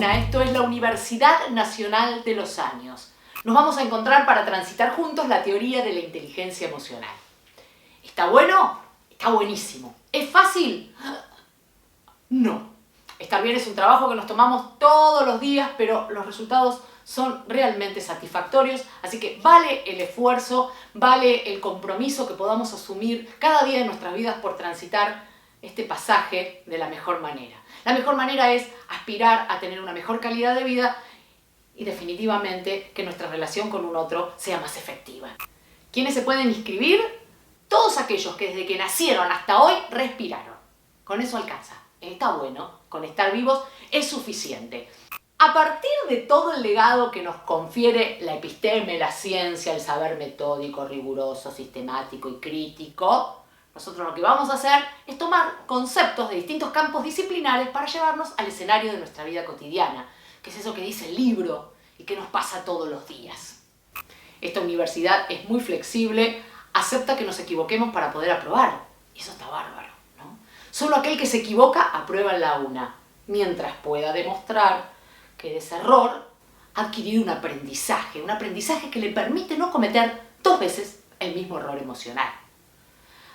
Una, esto es la Universidad Nacional de los Años. Nos vamos a encontrar para transitar juntos la teoría de la inteligencia emocional. ¿Está bueno? Está buenísimo. ¿Es fácil? No. Estar bien es un trabajo que nos tomamos todos los días, pero los resultados son realmente satisfactorios, así que vale el esfuerzo, vale el compromiso que podamos asumir cada día de nuestras vidas por transitar este pasaje de la mejor manera. La mejor manera es aspirar a tener una mejor calidad de vida y definitivamente que nuestra relación con un otro sea más efectiva. ¿Quiénes se pueden inscribir? Todos aquellos que desde que nacieron hasta hoy respiraron. Con eso alcanza. Está bueno, con estar vivos es suficiente. A partir de todo el legado que nos confiere la episteme, la ciencia, el saber metódico, riguroso, sistemático y crítico, nosotros lo que vamos a hacer es tomar conceptos de distintos campos disciplinares para llevarnos al escenario de nuestra vida cotidiana, que es eso que dice el libro y que nos pasa todos los días. Esta universidad es muy flexible, acepta que nos equivoquemos para poder aprobar. Y eso está bárbaro, ¿no? Solo aquel que se equivoca aprueba en la UNA, mientras pueda demostrar que de ese error ha adquirido un aprendizaje que le permite no cometer 2 veces el mismo error emocional.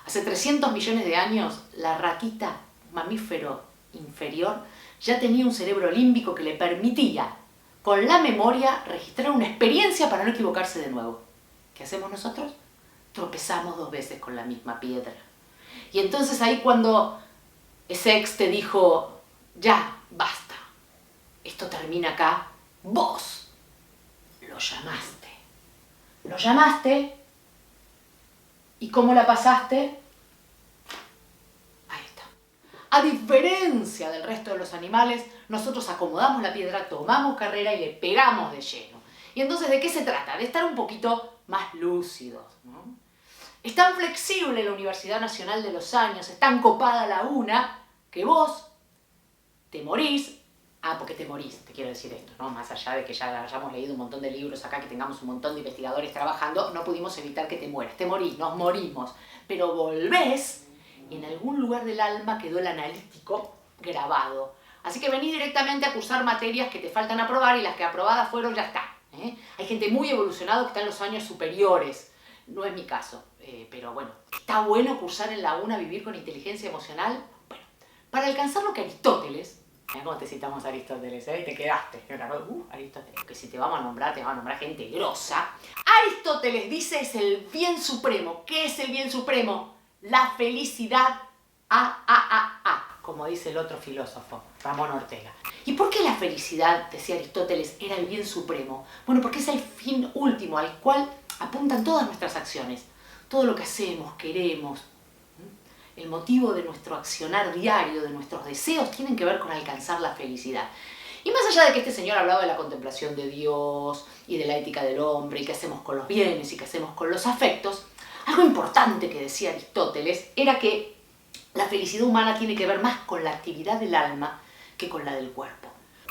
Hace 300 millones de años, la ratita, mamífero inferior, ya tenía un cerebro límbico que le permitía, con la memoria, registrar una experiencia para no equivocarse de nuevo. ¿Qué hacemos nosotros? Tropezamos 2 veces con la misma piedra. Y entonces ahí cuando ese ex te dijo, ya, basta, esto termina acá, vos lo llamaste. Lo llamaste y ¿cómo la pasaste? Ahí está. A diferencia del resto de los animales, nosotros acomodamos la piedra, tomamos carrera y le pegamos de lleno. Y entonces, ¿de qué se trata? De estar un poquito más lúcidos, ¿no? Es tan flexible la Universidad Nacional de los Años, es tan copada la UNA, que vos te morís. Porque te morís, te quiero decir esto, ¿no? Más allá de que ya hayamos leído un montón de libros acá, que tengamos un montón de investigadores trabajando, no pudimos evitar que te mueras. Te morís, nos morimos. Pero volvés y en algún lugar del alma quedó el analítico grabado. Así que vení directamente a cursar materias que te faltan aprobar y las que aprobadas fueron, ya está. Hay gente muy evolucionada que está en los años superiores. No es mi caso, pero bueno. ¿Está bueno cursar en la UNA, vivir con inteligencia emocional? Bueno, para alcanzar lo que Aristóteles... Mirá cómo te citamos a Aristóteles, ¿eh? Y te quedaste. Aristóteles. Que si te vamos a nombrar, te vamos a nombrar gente grosa. Aristóteles dice es el bien supremo. ¿Qué es el bien supremo? La felicidad. Como dice el otro filósofo, Ramón Ortega. ¿Y por qué la felicidad, decía Aristóteles, era el bien supremo? Bueno, porque es el fin último al cual apuntan todas nuestras acciones. Todo lo que hacemos, queremos. El motivo de nuestro accionar diario, de nuestros deseos, tienen que ver con alcanzar la felicidad. Y más allá de que este señor hablaba de la contemplación de Dios y de la ética del hombre y qué hacemos con los bienes y qué hacemos con los afectos, algo importante que decía Aristóteles era que la felicidad humana tiene que ver más con la actividad del alma que con la del cuerpo.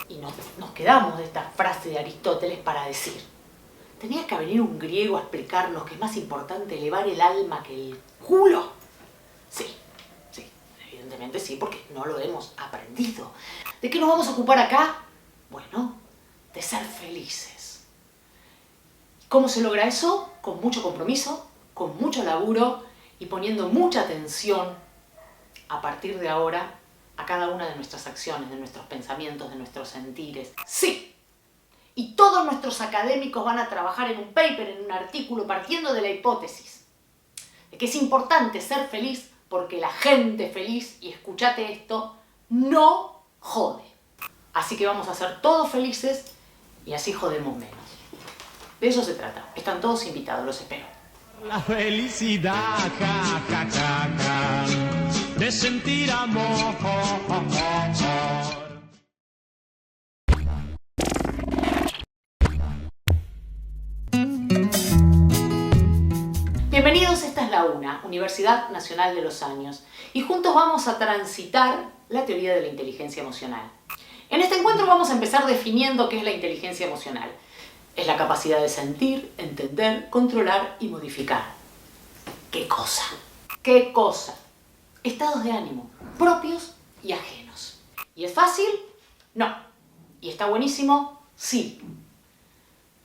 Y nos quedamos de esta frase de Aristóteles para decir, ¿tenía que venir un griego a explicarnos que es más importante elevar el alma que el culo? Sí, evidentemente sí, porque no lo hemos aprendido. ¿De qué nos vamos a ocupar acá? Bueno, de ser felices. ¿Cómo se logra eso? Con mucho compromiso, con mucho laburo y poniendo mucha atención a partir de ahora a cada una de nuestras acciones, de nuestros pensamientos, de nuestros sentires. Sí, y todos nuestros académicos van a trabajar en un paper, en un artículo, partiendo de la hipótesis de que es importante ser feliz porque la gente feliz, y escúchate esto, no jode. Así que vamos a ser todos felices y así jodemos menos. De eso se trata. Están todos invitados, los espero. La felicidad, ja, ja, ja, ja, de sentir amor. Bienvenidos, esta es la UNA, Universidad Nacional de los Años, y juntos vamos a transitar la teoría de la inteligencia emocional. En este encuentro vamos a empezar definiendo qué es la inteligencia emocional. Es la capacidad de sentir, entender, controlar y modificar. ¿Qué cosa? ¿Qué cosa? Estados de ánimo, propios y ajenos. ¿Y es fácil? No. ¿Y está buenísimo? Sí.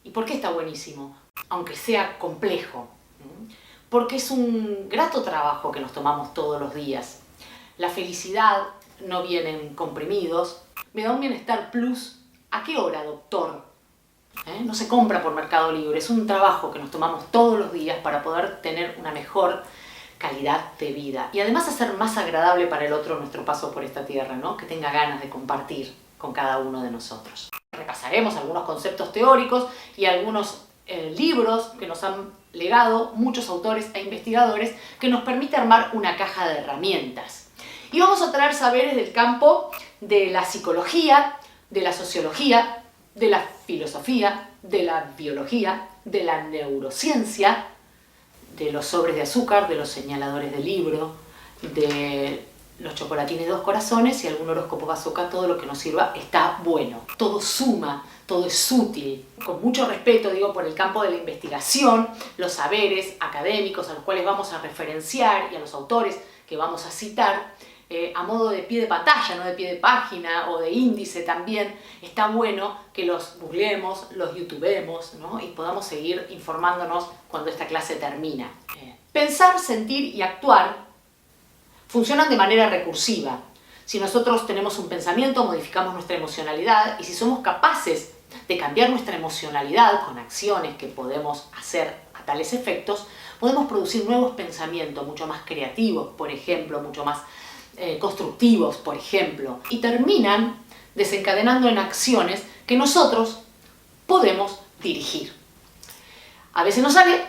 ¿Y por qué está buenísimo? Aunque sea complejo. Porque es un grato trabajo que nos tomamos todos los días. La felicidad no viene en comprimidos. Me da un bienestar plus. ¿A qué hora, doctor? No se compra por Mercado Libre. Es un trabajo que nos tomamos todos los días para poder tener una mejor calidad de vida. Y además hacer más agradable para el otro nuestro paso por esta tierra, ¿no? Que tenga ganas de compartir con cada uno de nosotros. Repasaremos algunos conceptos teóricos y algunos libros que nos han legado muchos autores e investigadores que nos permite armar una caja de herramientas. Y vamos a traer saberes del campo de la psicología, de la sociología, de la filosofía, de la biología, de la neurociencia, de los sobres de azúcar, de los señaladores de libro, de los chocolatines 2 corazones y algún horóscopo bazooka. Todo lo que nos sirva está bueno. Todo suma, todo es útil. Con mucho respeto, digo, por el campo de la investigación, los saberes académicos a los cuales vamos a referenciar y a los autores que vamos a citar, a modo de pie de pantalla, no de pie de página o de índice también, está bueno que los googleemos, los youtubemos, ¿no? Y podamos seguir informándonos cuando esta clase termina. Pensar, sentir y actuar funcionan de manera recursiva. Si nosotros tenemos un pensamiento, modificamos nuestra emocionalidad, y si somos capaces de cambiar nuestra emocionalidad con acciones que podemos hacer a tales efectos, podemos producir nuevos pensamientos mucho más creativos, por ejemplo, mucho más constructivos, por ejemplo, y terminan desencadenando en acciones que nosotros podemos dirigir. A veces nos sale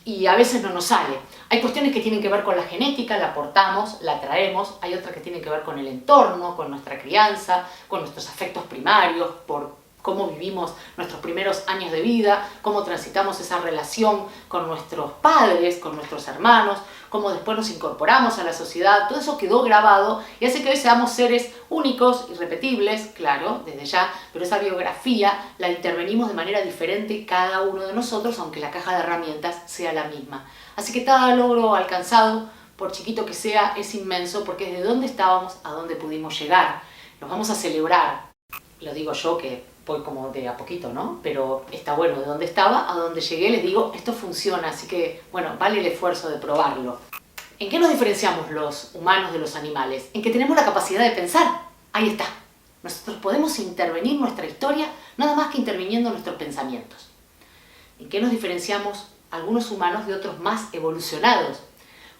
y a veces no nos sale. Hay cuestiones que tienen que ver con la genética, la aportamos, la traemos. Hay otras que tienen que ver con el entorno, con nuestra crianza, con nuestros afectos primarios, por cómo vivimos nuestros primeros años de vida, cómo transitamos esa relación con nuestros padres, con nuestros hermanos, cómo después nos incorporamos a la sociedad. Todo eso quedó grabado y hace que hoy seamos seres únicos, irrepetibles, claro, desde ya, pero esa biografía la intervenimos de manera diferente cada uno de nosotros, aunque la caja de herramientas sea la misma. Así que cada logro alcanzado, por chiquito que sea, es inmenso, porque es de dónde estábamos a dónde pudimos llegar. Los vamos a celebrar. Lo digo yo, que voy como de a poquito, ¿no? Pero está bueno, de dónde estaba a dónde llegué, les digo, esto funciona, así que, bueno, vale el esfuerzo de probarlo. ¿En qué nos diferenciamos los humanos de los animales? En que tenemos la capacidad de pensar. Ahí está. Nosotros podemos intervenir nuestra historia nada más que interviniendo nuestros pensamientos. ¿En qué nos diferenciamos algunos humanos de otros más evolucionados?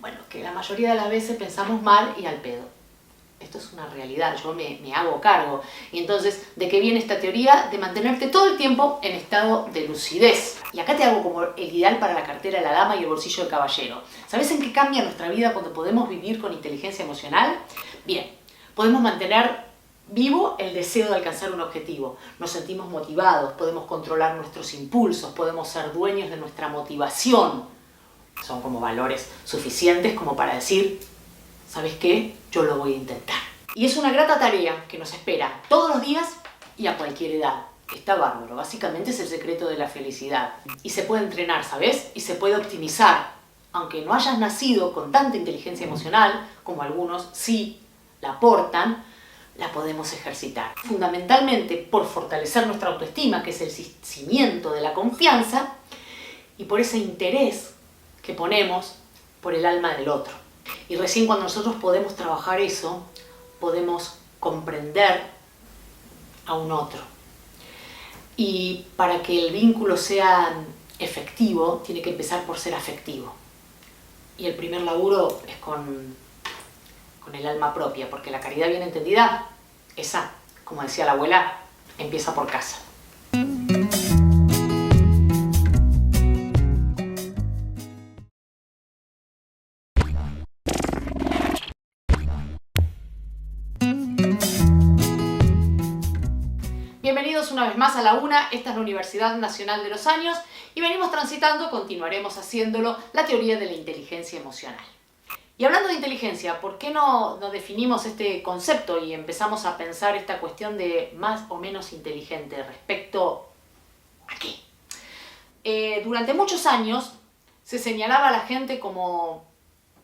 Bueno, que la mayoría de las veces pensamos mal y al pedo. Esto es una realidad, yo me hago cargo. Y entonces, ¿de qué viene esta teoría? De mantenerte todo el tiempo en estado de lucidez. Y acá te hago como el ideal para la cartera de la dama y el bolsillo del caballero. ¿Sabes en qué cambia nuestra vida cuando podemos vivir con inteligencia emocional? Bien, podemos mantener vivo el deseo de alcanzar un objetivo. Nos sentimos motivados, podemos controlar nuestros impulsos, podemos ser dueños de nuestra motivación. Son como valores suficientes como para decir, ¿sabes qué? Yo lo voy a intentar. Y es una grata tarea que nos espera todos los días y a cualquier edad. Está bárbaro. Básicamente es el secreto de la felicidad. Y se puede entrenar, ¿sabes? Y se puede optimizar. Aunque no hayas nacido con tanta inteligencia emocional, como algunos sí la aportan, la podemos ejercitar. Fundamentalmente por fortalecer nuestra autoestima, que es el cimiento de la confianza, y por ese interés que ponemos por el alma del otro. Y recién cuando nosotros podemos trabajar eso, podemos comprender a un otro. Y para que el vínculo sea efectivo, tiene que empezar por ser afectivo. Y el primer laburo es con el alma propia, porque la caridad bien entendida, esa, como decía la abuela, empieza por casa. Bienvenidos una vez más a la UNA, esta es la Universidad Nacional de los Años y venimos transitando, continuaremos haciéndolo, la teoría de la inteligencia emocional. Y hablando de inteligencia, ¿por qué no definimos este concepto y empezamos a pensar esta cuestión de más o menos inteligente respecto a qué? Durante muchos años se señalaba a la gente como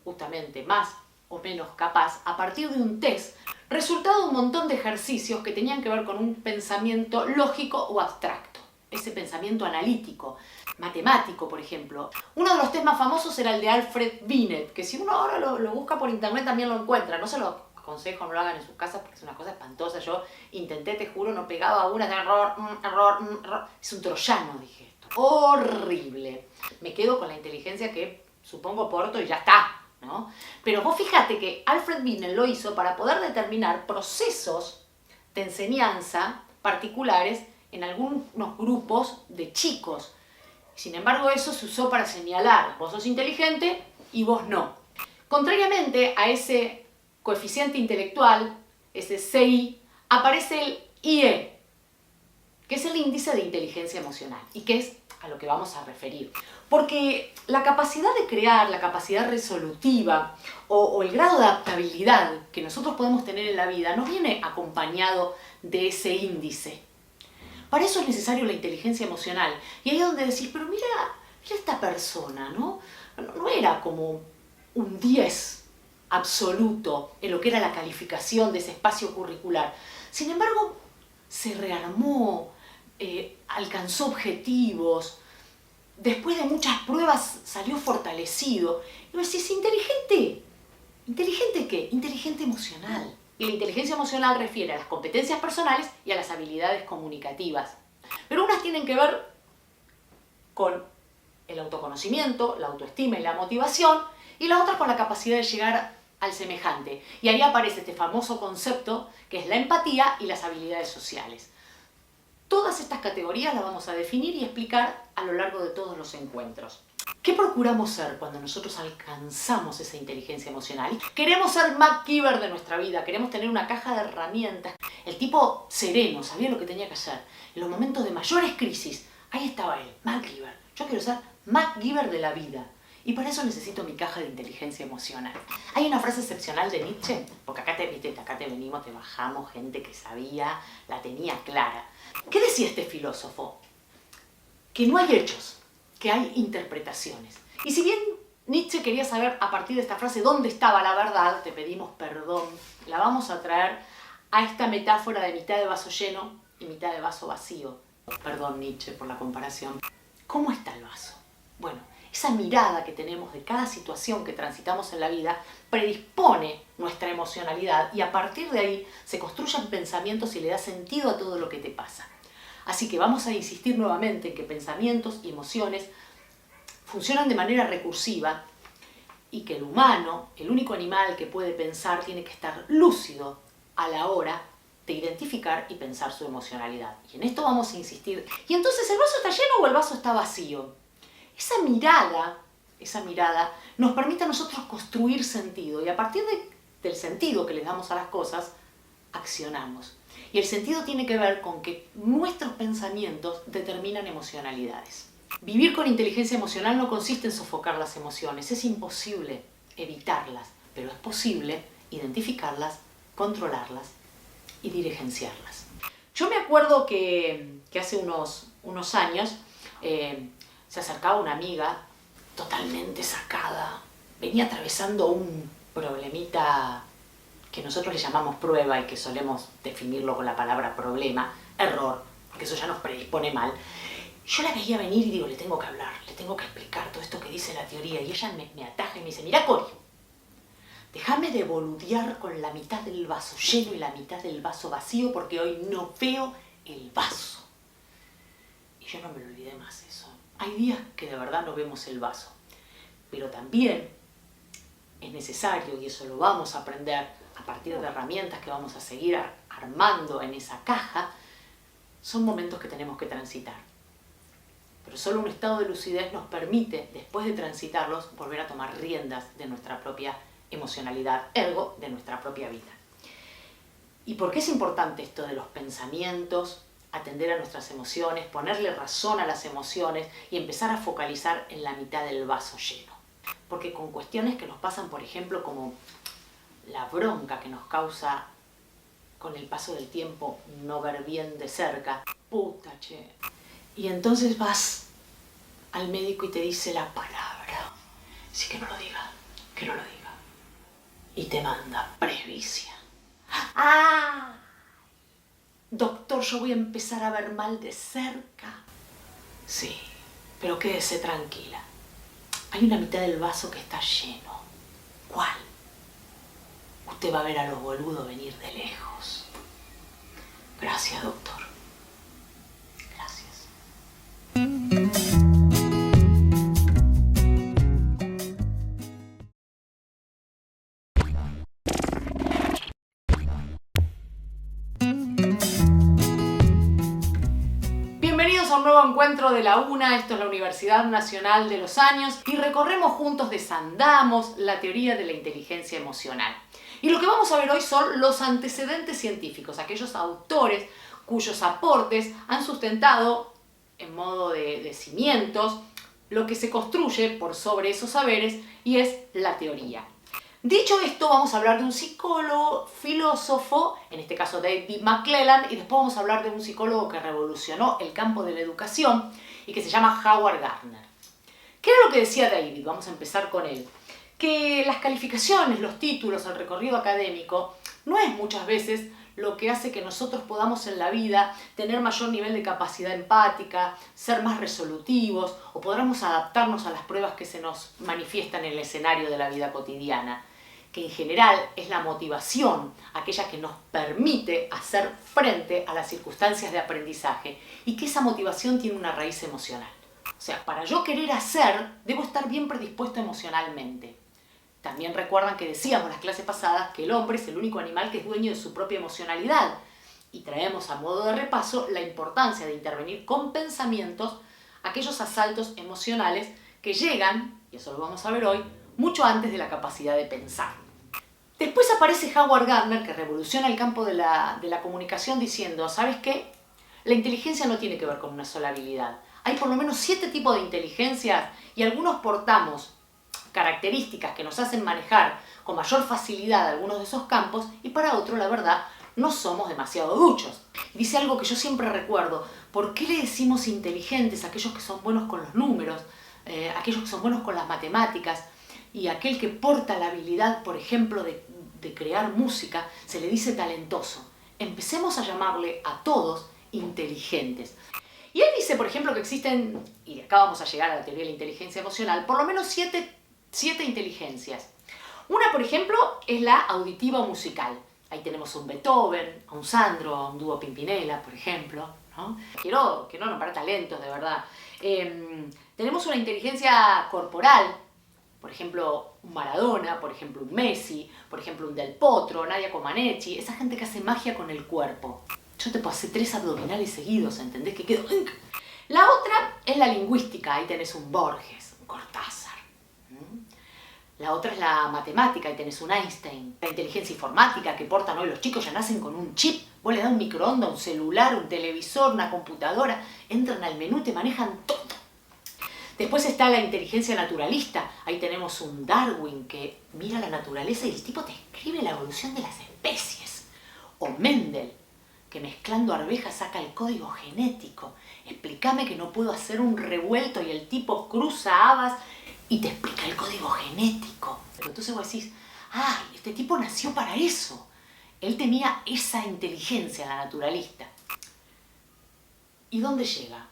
justamente más o menos capaz a partir de un test, resultado de un montón de ejercicios que tenían que ver con un pensamiento lógico o abstracto, ese pensamiento analítico, matemático, por ejemplo. Uno de los test más famosos era el de Alfred Binet, que si uno ahora lo busca por internet también lo encuentra. No se lo aconsejo, no lo hagan en sus casas porque es una cosa espantosa. Yo intenté, te juro, no pegaba una, error. Es un troyano, dije esto. Horrible. Me quedo con la inteligencia que supongo porto y ya está, ¿no? Pero vos fíjate que Alfred Binet lo hizo para poder determinar procesos de enseñanza particulares en algunos grupos de chicos. Sin embargo, eso se usó para señalar, vos sos inteligente y vos no. Contrariamente a ese coeficiente intelectual, ese CI, aparece el IE, que es el índice de inteligencia emocional y que es a lo que vamos a referir. Porque la capacidad de crear, la capacidad resolutiva o el grado de adaptabilidad que nosotros podemos tener en la vida nos viene acompañado de ese índice. Para eso es necesario la inteligencia emocional. Y ahí es donde decís, pero mira esta persona, ¿no? No era como un 10 absoluto en lo que era la calificación de ese espacio curricular. Sin embargo, se rearmó, alcanzó objetivos, después de muchas pruebas salió fortalecido. Y vos decís, ¿inteligente? ¿Inteligente qué? Inteligente emocional. Y la inteligencia emocional refiere a las competencias personales y a las habilidades comunicativas. Pero unas tienen que ver con el autoconocimiento, la autoestima y la motivación, y las otras con la capacidad de llegar al semejante. Y ahí aparece este famoso concepto que es la empatía y las habilidades sociales. Todas estas categorías las vamos a definir y explicar a lo largo de todos los encuentros. ¿Qué procuramos ser cuando nosotros alcanzamos esa inteligencia emocional? Queremos ser MacGyver de nuestra vida, queremos tener una caja de herramientas. El tipo sereno, sabía lo que tenía que hacer. En los momentos de mayores crisis, ahí estaba él, MacGyver. Yo quiero ser MacGyver de la vida. Y para eso necesito mi caja de inteligencia emocional. Hay una frase excepcional de Nietzsche, porque acá te venimos, te bajamos, gente que sabía, la tenía clara. ¿Qué decía este filósofo? Que no hay hechos, que hay interpretaciones. Y si bien Nietzsche quería saber a partir de esta frase dónde estaba la verdad, te pedimos perdón, la vamos a traer a esta metáfora de mitad de vaso lleno y mitad de vaso vacío. Perdón, Nietzsche, por la comparación. ¿Cómo está el vaso? Bueno, esa mirada que tenemos de cada situación que transitamos en la vida predispone nuestra emocionalidad y a partir de ahí se construyen pensamientos y le da sentido a todo lo que te pasa. Así que vamos a insistir nuevamente en que pensamientos y emociones funcionan de manera recursiva y que el humano, el único animal que puede pensar, tiene que estar lúcido a la hora de identificar y pensar su emocionalidad. Y en esto vamos a insistir. ¿Y entonces el vaso está lleno o el vaso está vacío? Esa mirada nos permite a nosotros construir sentido y a partir del sentido que le damos a las cosas, accionamos. Y el sentido tiene que ver con que nuestros pensamientos determinan emocionalidades. Vivir con inteligencia emocional no consiste en sofocar las emociones, es imposible evitarlas, pero es posible identificarlas, controlarlas y dirigenciarlas. Yo me acuerdo que hace unos años se acercaba una amiga totalmente sacada, venía atravesando un problemita que nosotros le llamamos prueba y que solemos definirlo con la palabra problema, error, porque eso ya nos predispone mal. Yo la veía venir y digo, le tengo que hablar, le tengo que explicar todo esto que dice la teoría. Y ella me ataja y me dice, mira Cori, déjame de boludear con la mitad del vaso lleno y la mitad del vaso vacío porque hoy no veo el vaso. Y yo no me lo olvidé más eso. Hay días que de verdad no vemos el vaso, pero también es necesario, y eso lo vamos a aprender a partir de herramientas que vamos a seguir armando en esa caja, son momentos que tenemos que transitar. Pero solo un estado de lucidez nos permite, después de transitarlos, volver a tomar riendas de nuestra propia emocionalidad, ergo de nuestra propia vida. ¿Y por qué es importante esto de los pensamientos? Atender a nuestras emociones, ponerle razón a las emociones y empezar a focalizar en la mitad del vaso lleno. Porque con cuestiones que nos pasan, por ejemplo, como la bronca que nos causa con el paso del tiempo no ver bien de cerca, puta che. Y entonces vas al médico y te dice la palabra. Sí, que no lo diga, que no lo diga. y te manda presbicia. ¡Ah! Doctor, yo voy a empezar a ver mal de cerca. Sí, pero quédese tranquila. Hay una mitad del vaso que está lleno. ¿Cuál? Usted va a ver a los boludos venir de lejos. Gracias, doctor. Gracias. Bienvenidos a un nuevo encuentro de la UNA, esto es la Universidad Nacional de los Años, y recorremos juntos, desandamos la teoría de la inteligencia emocional. Y lo que vamos a ver hoy son los antecedentes científicos, aquellos autores cuyos aportes han sustentado, en modo de cimientos, lo que se construye por sobre esos saberes, y es la teoría. Dicho esto, vamos a hablar de un psicólogo, filósofo, en este caso David McClelland, y después vamos a hablar de un psicólogo que revolucionó el campo de la educación y que se llama Howard Gardner. ¿Qué era lo que decía David? Vamos a empezar con él. Que las calificaciones, los títulos, el recorrido académico, no es muchas veces lo que hace que nosotros podamos en la vida tener mayor nivel de capacidad empática, ser más resolutivos o podamos adaptarnos a las pruebas que se nos manifiestan en el escenario de la vida cotidiana. Que en general es la motivación aquella que nos permite hacer frente a las circunstancias de aprendizaje y que esa motivación tiene una raíz emocional. O sea, para yo querer hacer, debo estar bien predispuesto emocionalmente. También recuerdan que decíamos en las clases pasadas que el hombre es el único animal que es dueño de su propia emocionalidad. Y traemos a modo de repaso la importancia de intervenir con pensamientos aquellos asaltos emocionales que llegan, y eso lo vamos a ver hoy, mucho antes de la capacidad de pensar. Después aparece Howard Gardner, que revoluciona el campo de la comunicación diciendo, ¿sabes qué? La inteligencia no tiene que ver con una sola habilidad. Hay por lo menos 7 tipos de inteligencias y algunos portamos características que nos hacen manejar con mayor facilidad algunos de esos campos y para otros, la verdad, no somos demasiado duchos. Dice algo que yo siempre recuerdo, ¿por qué le decimos inteligentes a aquellos que son buenos con los números, aquellos que son buenos con las matemáticas y aquel que porta la habilidad, por ejemplo, de crear música, se le dice talentoso? Empecemos a llamarle a todos inteligentes. Y él dice, por ejemplo, que existen, y acá vamos a llegar a la teoría de la inteligencia emocional, por lo menos 7 inteligencias. Una, por ejemplo, es la auditiva o musical. Ahí tenemos a un Beethoven, a un Sandro, a un dúo Pimpinela, por ejemplo, ¿no? Quiero nombrar talentos, de verdad. Tenemos una inteligencia corporal, por ejemplo, un Maradona, por ejemplo, un Messi, por ejemplo, un Del Potro, Nadia Comaneci, esa gente que hace magia con el cuerpo. Yo te puedo hacer 3 abdominales seguidos, ¿entendés? Que quedo... La otra es la lingüística, ahí tenés un Borges, un Cortázar. La otra es la matemática, ahí tenés un Einstein. La inteligencia informática que portan hoy los chicos, ya nacen con un chip. Vos le das un microondas, un celular, un televisor, una computadora, entran al menú y te manejan todo. Después está la inteligencia naturalista, ahí tenemos un Darwin que mira la naturaleza y el tipo te escribe la evolución de las especies. O Mendel, que mezclando arvejas saca el código genético. Explícame que no puedo hacer un revuelto y el tipo cruza habas y te explica el código genético. Pero entonces vos decís, ¡ay, este tipo nació para eso! Él tenía esa inteligencia, la naturalista. ¿Y dónde llega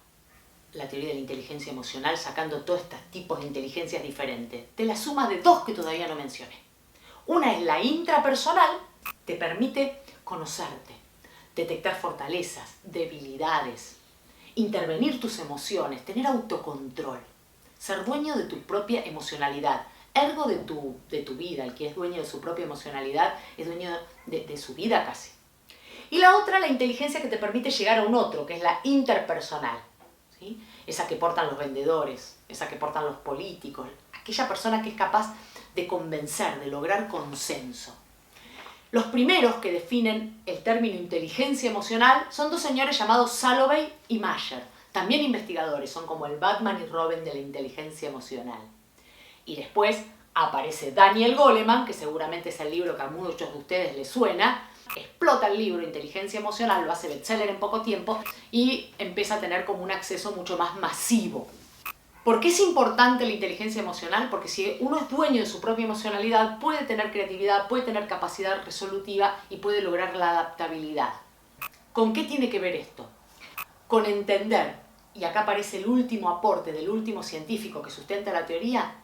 la teoría de la inteligencia emocional sacando todos estos tipos de inteligencias diferentes? De la suma de 2 que todavía no mencioné. Una es la intrapersonal, te permite conocerte, detectar fortalezas, debilidades, intervenir tus emociones, tener autocontrol, ser dueño de tu propia emocionalidad, ergo de tu vida. El que es dueño de su propia emocionalidad es dueño de su vida casi. Y la otra, la inteligencia que te permite llegar a un otro, que es la interpersonal, ¿sí? Esa que portan los vendedores, esa que portan los políticos, aquella persona que es capaz de convencer, de lograr consenso. Los primeros que definen el término inteligencia emocional son 2 señores llamados Salovey y Mayer, también investigadores, son como el Batman y Robin de la inteligencia emocional. Y después aparece Daniel Goleman, que seguramente es el libro que a muchos de ustedes les suena, explota el libro Inteligencia Emocional, lo hace bestseller en poco tiempo y empieza a tener como un acceso mucho más masivo. ¿Por qué es importante la inteligencia emocional? Porque si uno es dueño de su propia emocionalidad, puede tener creatividad, puede tener capacidad resolutiva y puede lograr la adaptabilidad. ¿Con qué tiene que ver esto? Con entender, y acá aparece el último aporte del último científico que sustenta la teoría,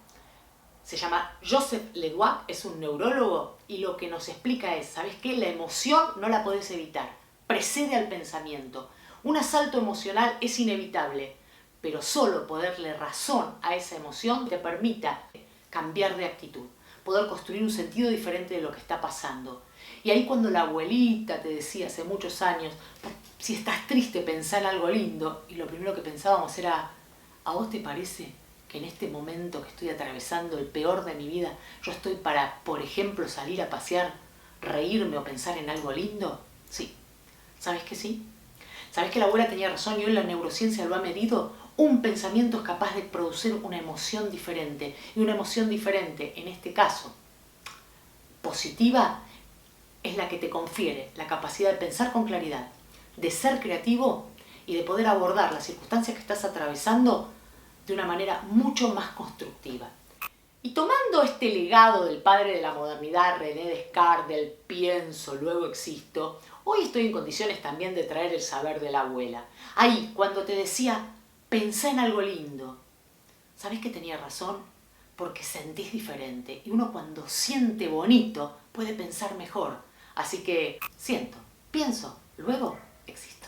se llama Joseph Ledoux, es un neurólogo, y lo que nos explica es, ¿sabes qué? La emoción no la podés evitar, precede al pensamiento. Un asalto emocional es inevitable, pero solo poderle razón a esa emoción te permita cambiar de actitud, poder construir un sentido diferente de lo que está pasando. Y ahí cuando la abuelita te decía hace muchos años, si estás triste pensá en algo lindo, y lo primero que pensábamos era, ¿a vos te parece que en este momento que estoy atravesando el peor de mi vida, yo estoy para, por ejemplo, salir a pasear, reírme o pensar en algo lindo? Sí. ¿Sabes que sí? ¿Sabes que la abuela tenía razón y hoy la neurociencia lo ha medido? Un pensamiento es capaz de producir una emoción diferente. Y una emoción diferente, en este caso, positiva, es la que te confiere la capacidad de pensar con claridad, de ser creativo y de poder abordar las circunstancias que estás atravesando de una manera mucho más constructiva. Y tomando este legado del padre de la modernidad, René Descartes, del pienso, luego existo, hoy estoy en condiciones también de traer el saber de la abuela. Ahí, cuando te decía, pensá en algo lindo, ¿sabés que tenía razón? Porque sentís diferente. Y uno cuando siente bonito puede pensar mejor. Así que siento, pienso, luego existo.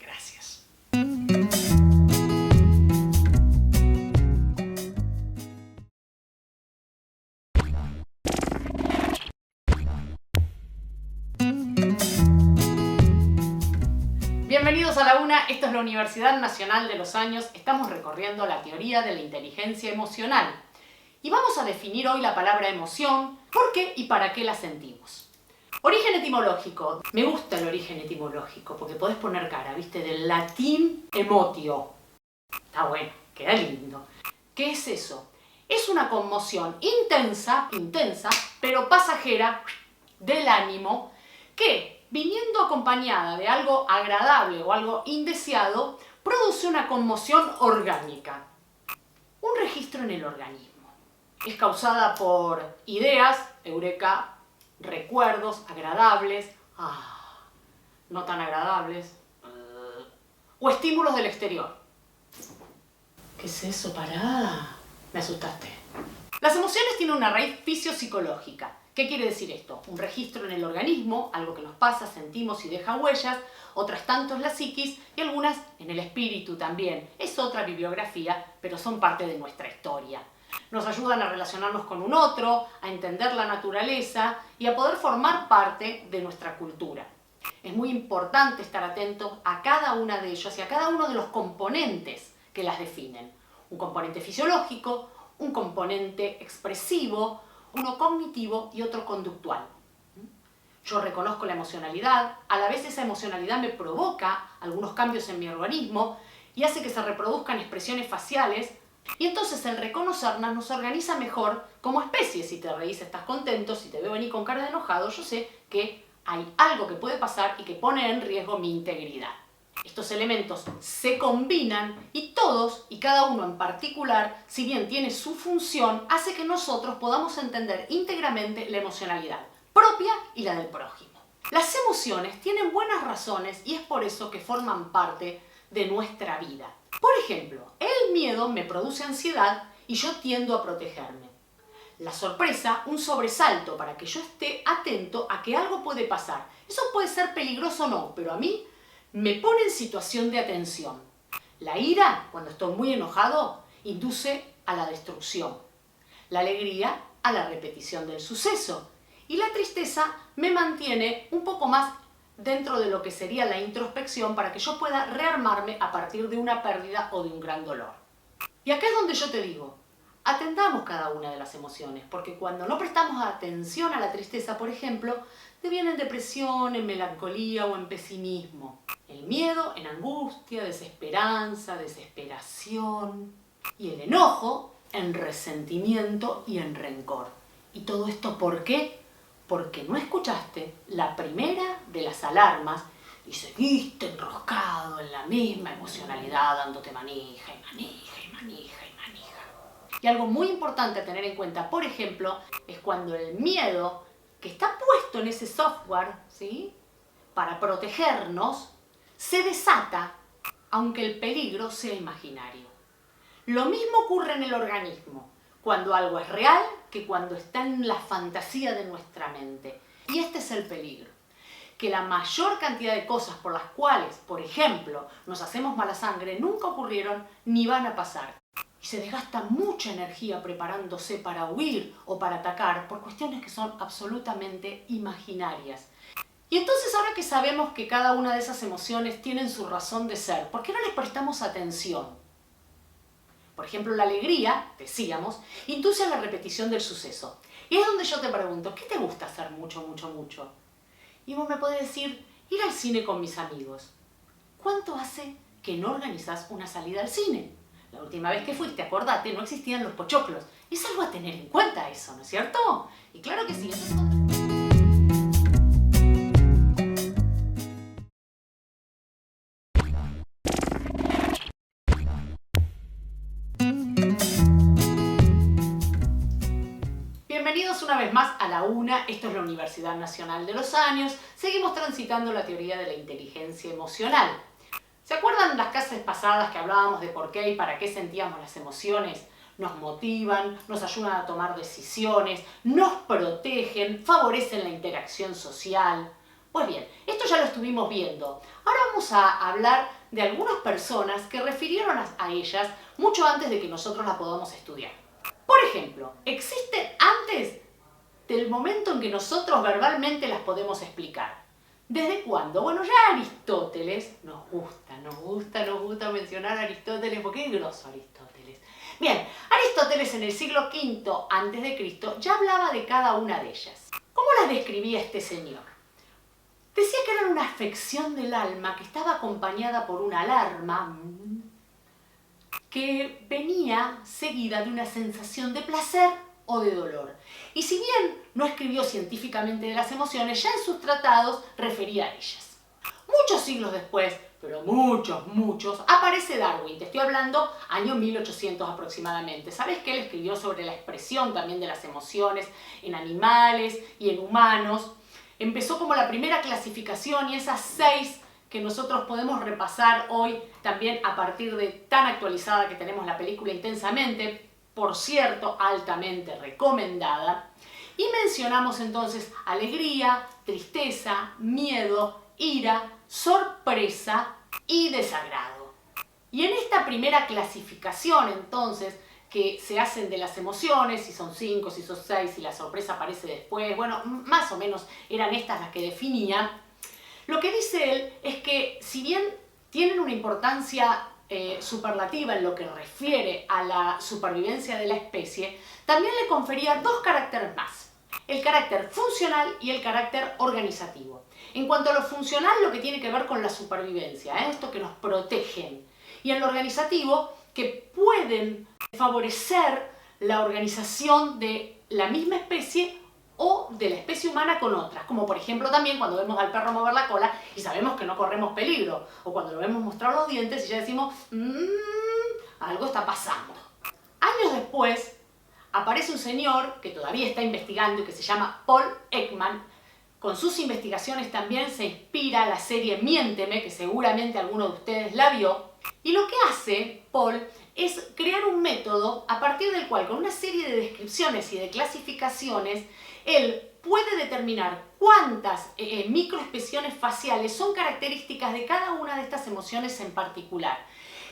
Gracias. Bienvenidos a La Una, esto es la Universidad Nacional de los Años. Estamos recorriendo la teoría de la inteligencia emocional. Y vamos a definir hoy la palabra emoción, por qué y para qué la sentimos. Origen etimológico. Me gusta el origen etimológico porque podés poner cara, ¿viste? Del latín emotio. Está bueno, queda lindo. ¿Qué es eso? Es una conmoción intensa, pero pasajera del ánimo que, viniendo acompañada de algo agradable o algo indeseado, produce una conmoción orgánica. Un registro en el organismo. Es causada por ideas, eureka, recuerdos agradables, no tan agradables, o estímulos del exterior. ¿Qué es eso? Pará. Me asustaste. Las emociones tienen una raíz fisiopsicológica. ¿Qué quiere decir esto? Un registro en el organismo, algo que nos pasa, sentimos y deja huellas, otras tanto en la psiquis y algunas en el espíritu también. Es otra bibliografía, pero son parte de nuestra historia. Nos ayudan a relacionarnos con un otro, a entender la naturaleza y a poder formar parte de nuestra cultura. Es muy importante estar atentos a cada una de ellas y a cada uno de los componentes que las definen. Un componente fisiológico, un componente expresivo, uno cognitivo y otro conductual. Yo reconozco la emocionalidad, a la vez esa emocionalidad me provoca algunos cambios en mi organismo y hace que se reproduzcan expresiones faciales y entonces el reconocernos nos organiza mejor como especie. Si te reís estás contento, si te veo venir con cara de enojado, yo sé que hay algo que puede pasar y que pone en riesgo mi integridad. Estos elementos se combinan y todos y cada uno en particular, si bien tiene su función, hace que nosotros podamos entender íntegramente la emocionalidad propia y la del prójimo. Las emociones tienen buenas razones y es por eso que forman parte de nuestra vida. Por ejemplo, el miedo me produce ansiedad y yo tiendo a protegerme. La sorpresa, un sobresalto para que yo esté atento a que algo puede pasar. Eso puede ser peligroso o no, pero a mí me pone en situación de atención. La ira, cuando estoy muy enojado, induce a la destrucción. La alegría, a la repetición del suceso. Y la tristeza me mantiene un poco más dentro de lo que sería la introspección para que yo pueda rearmarme a partir de una pérdida o de un gran dolor. Y acá es donde yo te digo, atendamos cada una de las emociones, porque cuando no prestamos atención a la tristeza, por ejemplo, te viene en depresión, en melancolía o en pesimismo. El miedo en angustia, desesperanza, desesperación. Y el enojo en resentimiento y en rencor. ¿Y todo esto por qué? Porque no escuchaste la primera de las alarmas y seguiste enroscado en la misma emocionalidad dándote manija y manija y manija y Y algo muy importante a tener en cuenta, por ejemplo, es cuando el miedo que está puesto en ese software, ¿sí?, para protegernos, se desata, aunque el peligro sea imaginario. Lo mismo ocurre en el organismo, cuando algo es real que cuando está en la fantasía de nuestra mente. Y este es el peligro, que la mayor cantidad de cosas por las cuales, por ejemplo, nos hacemos mala sangre nunca ocurrieron ni van a pasar. Y se desgasta mucha energía preparándose para huir o para atacar por cuestiones que son absolutamente imaginarias. Y entonces ahora que sabemos que cada una de esas emociones tienen su razón de ser, ¿por qué no les prestamos atención? Por ejemplo, la alegría, decíamos, induce a la repetición del suceso. Y es donde yo te pregunto, ¿qué te gusta hacer mucho, mucho, mucho? Y vos me podés decir, ir al cine con mis amigos. ¿Cuánto hace que no organizás una salida al cine? La última vez que fuiste, acordate, no existían los pochoclos. Es algo a tener en cuenta eso, ¿no es cierto? Y claro que sí. Bienvenidos una vez más a la UNA, esto es la Universidad Nacional de los Años. Seguimos transitando la teoría de la inteligencia emocional. ¿Se acuerdan las clases pasadas que hablábamos de por qué y para qué sentíamos las emociones? Nos motivan, nos ayudan a tomar decisiones, nos protegen, favorecen la interacción social. Pues bien, esto ya lo estuvimos viendo. Ahora vamos a hablar de algunas personas que refirieron a ellas mucho antes de que nosotros las podamos estudiar. Por ejemplo, existen antes del momento en que nosotros verbalmente las podemos explicar. ¿Desde cuándo? Bueno, ya Aristóteles, nos gusta mencionar a Aristóteles porque es grosso Aristóteles. Bien, Aristóteles en el siglo V a.C. ya hablaba de cada una de ellas. ¿Cómo las describía este señor? Decía que eran una afección del alma que estaba acompañada por una alarma que venía seguida de una sensación de placer o de dolor. Y si bien no escribió científicamente de las emociones, ya en sus tratados refería a ellas. Muchos siglos después, pero muchos, aparece Darwin. Te estoy hablando año 1800 aproximadamente. ¿Sabes que él escribió sobre la expresión también de las emociones en animales y en humanos? Empezó como la primera clasificación y esas 6 que nosotros podemos repasar hoy también a partir de tan actualizada que tenemos la película Intensamente, por cierto, altamente recomendada. Y mencionamos entonces alegría, tristeza, miedo, ira, sorpresa y desagrado. Y en esta primera clasificación entonces que se hacen de las emociones, si son 5, si son 6, si la sorpresa aparece después, bueno, más o menos eran estas las que definía. Lo que dice él es que si bien tienen una importancia superlativa en lo que refiere a la supervivencia de la especie, también le confería 2 caracteres más. El carácter funcional y el carácter organizativo. En cuanto a lo funcional, lo que tiene que ver con la supervivencia, esto que nos protegen. Y en lo organizativo, que pueden favorecer la organización de la misma especie o de la especie humana con otras, como por ejemplo también cuando vemos al perro mover la cola y sabemos que no corremos peligro, o cuando lo vemos mostrar los dientes y ya decimos, algo está pasando. Años después aparece un señor que todavía está investigando y que se llama Paul Ekman. Con sus investigaciones también se inspira la serie Miénteme, que seguramente alguno de ustedes la vio, y lo que hace Paul es crear un método a partir del cual, con una serie de descripciones y de clasificaciones, él puede determinar cuántas microexpresiones faciales son características de cada una de estas emociones en particular.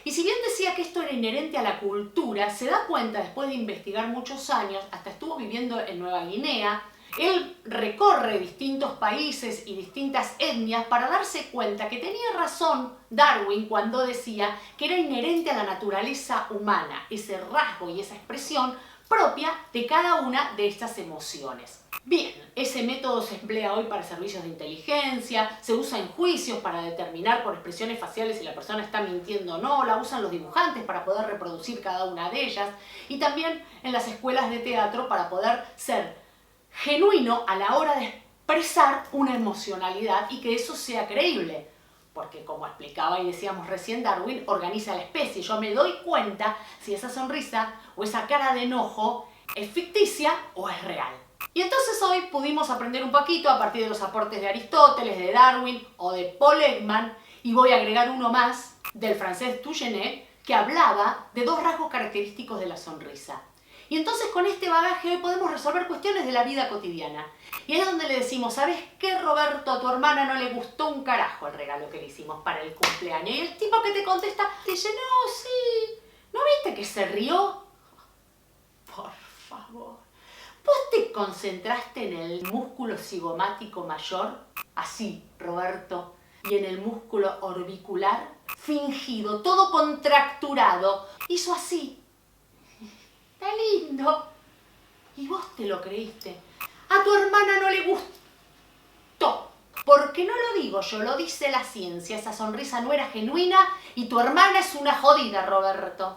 Y si bien decía que esto era inherente a la cultura, se da cuenta después de investigar muchos años, hasta estuvo viviendo en Nueva Guinea, él recorre distintos países y distintas etnias para darse cuenta que tenía razón Darwin cuando decía que era inherente a la naturaleza humana, ese rasgo y esa expresión propia de cada una de estas emociones. Bien, ese método se emplea hoy para servicios de inteligencia, se usa en juicios para determinar por expresiones faciales si la persona está mintiendo o no, la usan los dibujantes para poder reproducir cada una de ellas y también en las escuelas de teatro para poder ser genuino a la hora de expresar una emocionalidad y que eso sea creíble. porque como explicaba y decíamos recién, Darwin organiza la especie. Yo me doy cuenta si esa sonrisa o esa cara de enojo es ficticia o es real. Y entonces hoy pudimos aprender un poquito a partir de los aportes de Aristóteles, de Darwin o de Paul Ekman, y voy a agregar uno más del francés Tougenet, que hablaba de dos rasgos característicos de la sonrisa. Y entonces con este bagaje hoy podemos resolver cuestiones de la vida cotidiana. Y es donde le decimos, ¿sabes qué, Roberto? A tu hermana no le gustó un carajo el regalo que le hicimos para el cumpleaños. Y el tipo que te contesta te dice, no, sí, ¿no viste que se rió? Por favor. ¿Vos te concentraste en el músculo cigomático mayor? Así, Roberto. Y en el músculo orbicular, fingido, todo contracturado. Hizo así. Está lindo. Y vos te lo creíste. A tu hermana no le gustó. Porque no lo digo yo, lo dice la ciencia. Esa sonrisa no era genuina y tu hermana es una jodida, Roberto.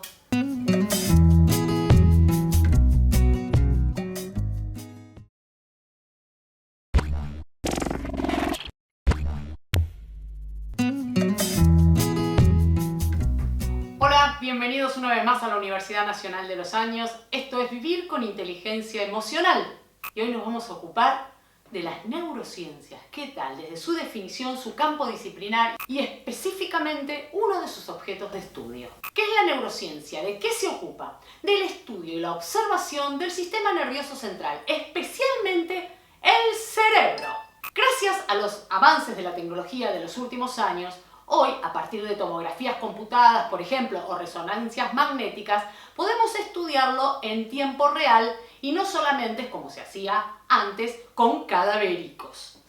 Hola, bienvenidos una vez más a la Universidad Nacional de los Años. Esto es Vivir con Inteligencia Emocional. Y hoy nos vamos a ocupar de las neurociencias. ¿Qué tal? Desde su definición, su campo disciplinar y específicamente uno de sus objetos de estudio. ¿Qué es la neurociencia? ¿De qué se ocupa? Del estudio y la observación del sistema nervioso central, especialmente el cerebro. Gracias a los avances de la tecnología de los últimos años, hoy, a partir de tomografías computadas, por ejemplo, o resonancias magnéticas, podemos estudiarlo en tiempo real y no solamente como se hacía antes con cadavéricos.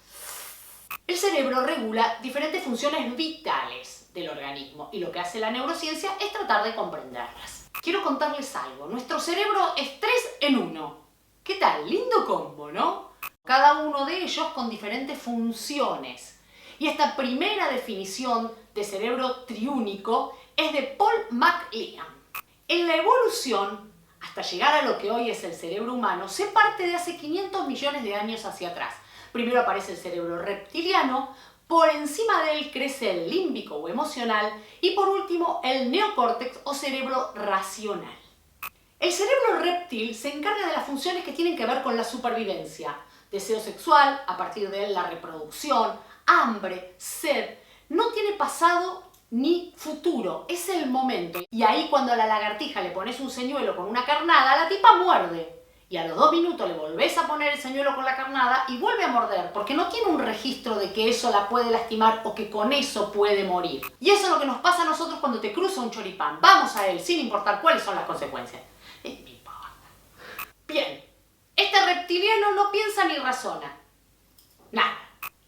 El cerebro regula diferentes funciones vitales del organismo y lo que hace la neurociencia es tratar de comprenderlas. Quiero contarles algo. Nuestro cerebro es 3 en 1. ¿Qué tal? Lindo combo, ¿no? Cada uno de ellos con diferentes funciones. Y esta primera definición de cerebro triúnico es de Paul MacLean. En la evolución, hasta llegar a lo que hoy es el cerebro humano, se parte de hace 500 millones de años hacia atrás. Primero aparece el cerebro reptiliano, por encima de él crece el límbico o emocional y por último el neocórtex o cerebro racional. El cerebro reptil se encarga de las funciones que tienen que ver con la supervivencia, deseo sexual, a partir de él la reproducción, hambre, sed, no tiene pasado ni futuro, es el momento. Y ahí cuando a la lagartija le pones un señuelo con una carnada, la tipa muerde. Y a los 2 minutos le volvés a poner el señuelo con la carnada y vuelve a morder, porque no tiene un registro de que eso la puede lastimar o que con eso puede morir. Y eso es lo que nos pasa a nosotros cuando te cruza un choripán. Vamos a él, sin importar cuáles son las consecuencias. Bien, este reptiliano no piensa ni razona. Nada.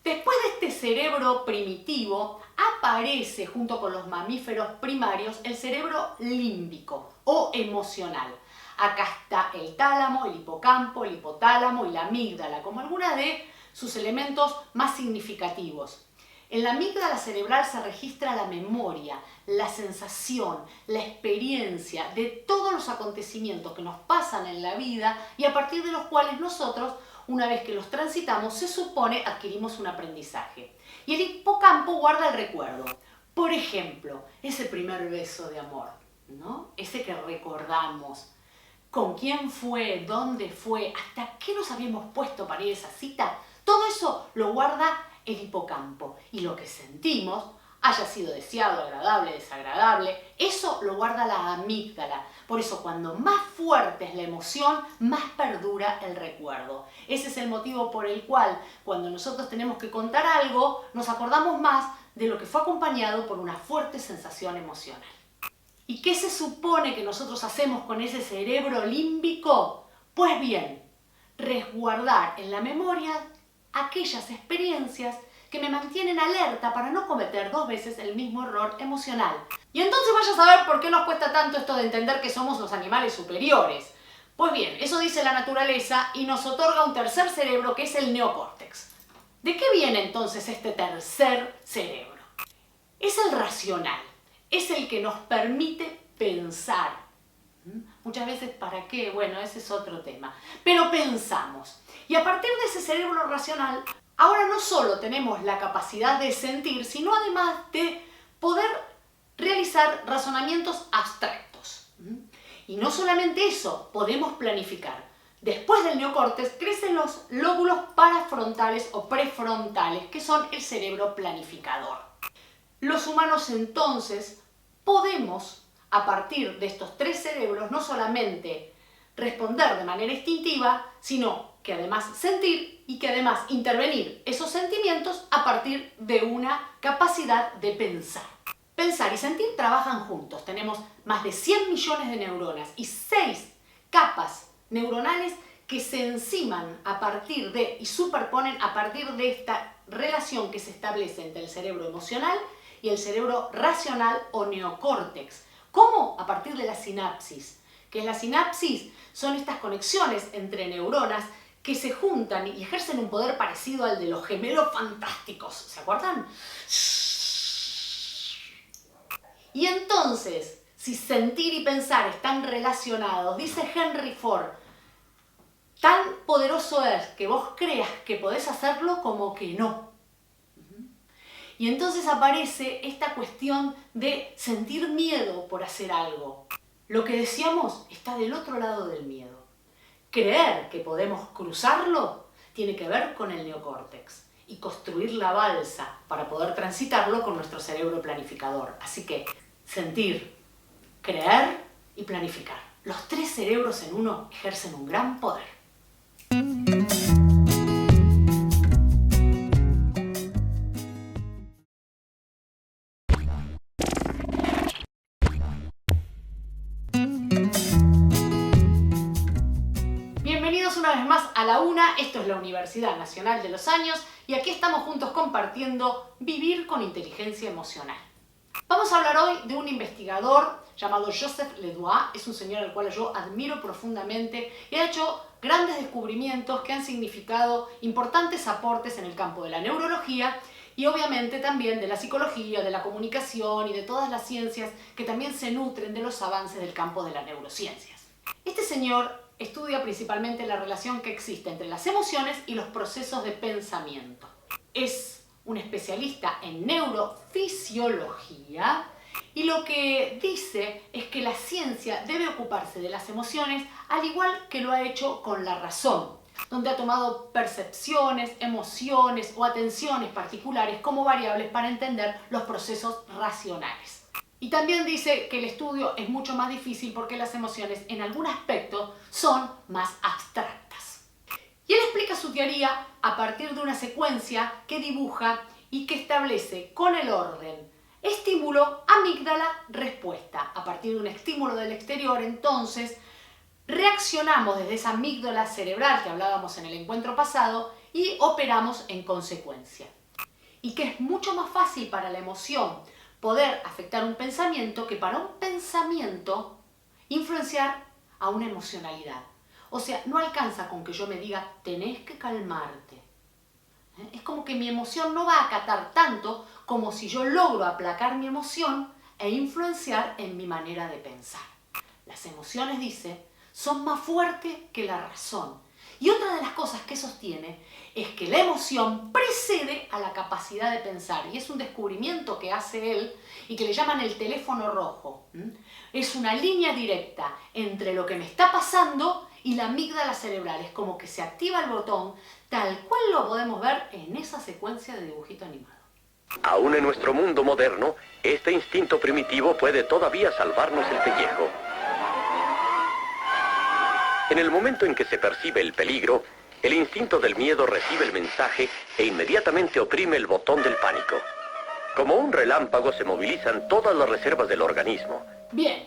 Después de este cerebro primitivo, aparece junto con los mamíferos primarios el cerebro límbico o emocional. Acá está el tálamo, el hipocampo, el hipotálamo y la amígdala, como algunos de sus elementos más significativos. En la amígdala cerebral se registra la memoria, la sensación, la experiencia de todos los acontecimientos que nos pasan en la vida y a partir de los cuales nosotros, una vez que los transitamos, se supone adquirimos un aprendizaje. Y el hipocampo guarda el recuerdo. Por ejemplo, ese primer beso de amor, ¿no? Ese que recordamos. ¿Con quién fue? ¿Dónde fue? ¿Hasta qué nos habíamos puesto para ir a esa cita? Todo eso lo guarda el hipocampo. Y lo que sentimos, haya sido deseado, agradable, desagradable, eso lo guarda la amígdala. Por eso cuando más fuerte es la emoción, más perdura el recuerdo. Ese es el motivo por el cual cuando nosotros tenemos que contar algo, nos acordamos más de lo que fue acompañado por una fuerte sensación emocional. ¿Y qué se supone que nosotros hacemos con ese cerebro límbico? Pues bien, resguardar en la memoria aquellas experiencias que me mantienen alerta para no cometer 2 veces el mismo error emocional. Y entonces vaya a saber por qué nos cuesta tanto esto de entender que somos los animales superiores. Pues bien, eso dice la naturaleza y nos otorga un tercer cerebro que es el neocórtex. ¿De qué viene entonces este tercer cerebro? Es el racional, es el que nos permite pensar. Muchas veces, ¿para qué? Bueno, ese es otro tema. Pero pensamos. Y a partir de ese cerebro racional Ahora no solo tenemos la capacidad de sentir, sino además de poder realizar razonamientos abstractos. Y no solamente eso, podemos planificar. Después del neocórtex crecen los lóbulos parafrontales o prefrontales, que son el cerebro planificador. Los humanos entonces podemos, a partir de estos tres cerebros, no solamente responder de manera instintiva, sino que además sentir y que además intervenir esos sentimientos a partir de una capacidad de pensar. Pensar y sentir trabajan juntos. Tenemos más de 100 millones de neuronas y 6 capas neuronales que se enciman a partir de y superponen a partir de esta relación que se establece entre el cerebro emocional y el cerebro racional o neocórtex. ¿Cómo? A partir de la sinapsis. ¿Qué es la sinapsis? Son estas conexiones entre neuronas que se juntan y ejercen un poder parecido al de los gemelos fantásticos. ¿Se acuerdan? Y entonces, si sentir y pensar están relacionados, dice Henry Ford, tan poderoso es que vos creas que podés hacerlo como que no. Y entonces aparece esta cuestión de sentir miedo por hacer algo. Lo que decíamos está del otro lado del miedo. Creer que podemos cruzarlo tiene que ver con el neocórtex y construir la balsa para poder transitarlo con nuestro cerebro planificador. Así que sentir, creer y planificar. Los tres cerebros en uno ejercen un gran poder. Bienvenidos una vez más a La Una. Esto es la Universidad Nacional de los Años y aquí estamos juntos compartiendo Vivir con Inteligencia Emocional. Vamos a hablar hoy de un investigador llamado Joseph Ledoux. Es un señor al cual yo admiro profundamente y ha hecho grandes descubrimientos que han significado importantes aportes en el campo de la neurología y obviamente también de la psicología, de la comunicación y de todas las ciencias que también se nutren de los avances del campo de las neurociencias. Este señor estudia principalmente la relación que existe entre las emociones y los procesos de pensamiento. Es un especialista en neurofisiología y lo que dice es que la ciencia debe ocuparse de las emociones al igual que lo ha hecho con la razón, donde ha tomado percepciones, emociones o atenciones particulares como variables para entender los procesos racionales. Y también dice que el estudio es mucho más difícil porque las emociones en algún aspecto son más abstractas. Y él explica su teoría a partir de una secuencia que dibuja y que establece con el orden estímulo, amígdala, respuesta. A partir de un estímulo del exterior, entonces, reaccionamos desde esa amígdala cerebral que hablábamos en el encuentro pasado y operamos en consecuencia. Y que es mucho más fácil para la emoción poder afectar un pensamiento que para un pensamiento influenciar a una emocionalidad. O sea, no alcanza con que yo me diga, tenés que calmarte. Es como que mi emoción no va a acatar tanto como si yo logro aplacar mi emoción e influenciar en mi manera de pensar. Las emociones, dice, son más fuertes que la razón. Y otra de las cosas que sostiene es que la emoción precede a la capacidad de pensar. Y es un descubrimiento que hace él y que le llaman el teléfono rojo. Es una línea directa entre lo que me está pasando y la amígdala cerebral. Es como que se activa el botón, tal cual lo podemos ver en esa secuencia de dibujito animado. Aún en nuestro mundo moderno, este instinto primitivo puede todavía salvarnos el pellejo. En el momento en que se percibe el peligro, el instinto del miedo recibe el mensaje e inmediatamente oprime el botón del pánico. Como un relámpago se movilizan todas las reservas del organismo. Bien,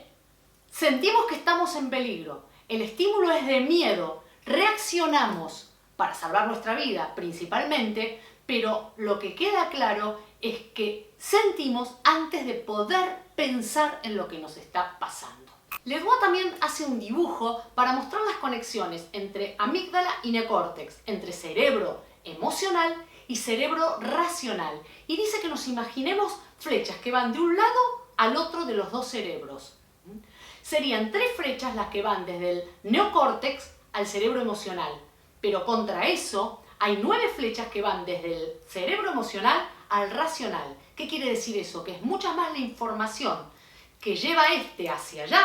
sentimos que estamos en peligro. El estímulo es de miedo. Reaccionamos para salvar nuestra vida principalmente, pero lo que queda claro es que sentimos antes de poder pensar en lo que nos está pasando. Ledoux también hace un dibujo para mostrar las conexiones entre amígdala y neocórtex, entre cerebro emocional y cerebro racional. Y dice que nos imaginemos flechas que van de un lado al otro de los dos cerebros. Serían 3 flechas las que van desde el neocórtex al cerebro emocional. Pero contra eso Hay 9 flechas que van desde el cerebro emocional al racional. ¿Qué quiere decir eso? Que es mucha más la información que lleva este hacia allá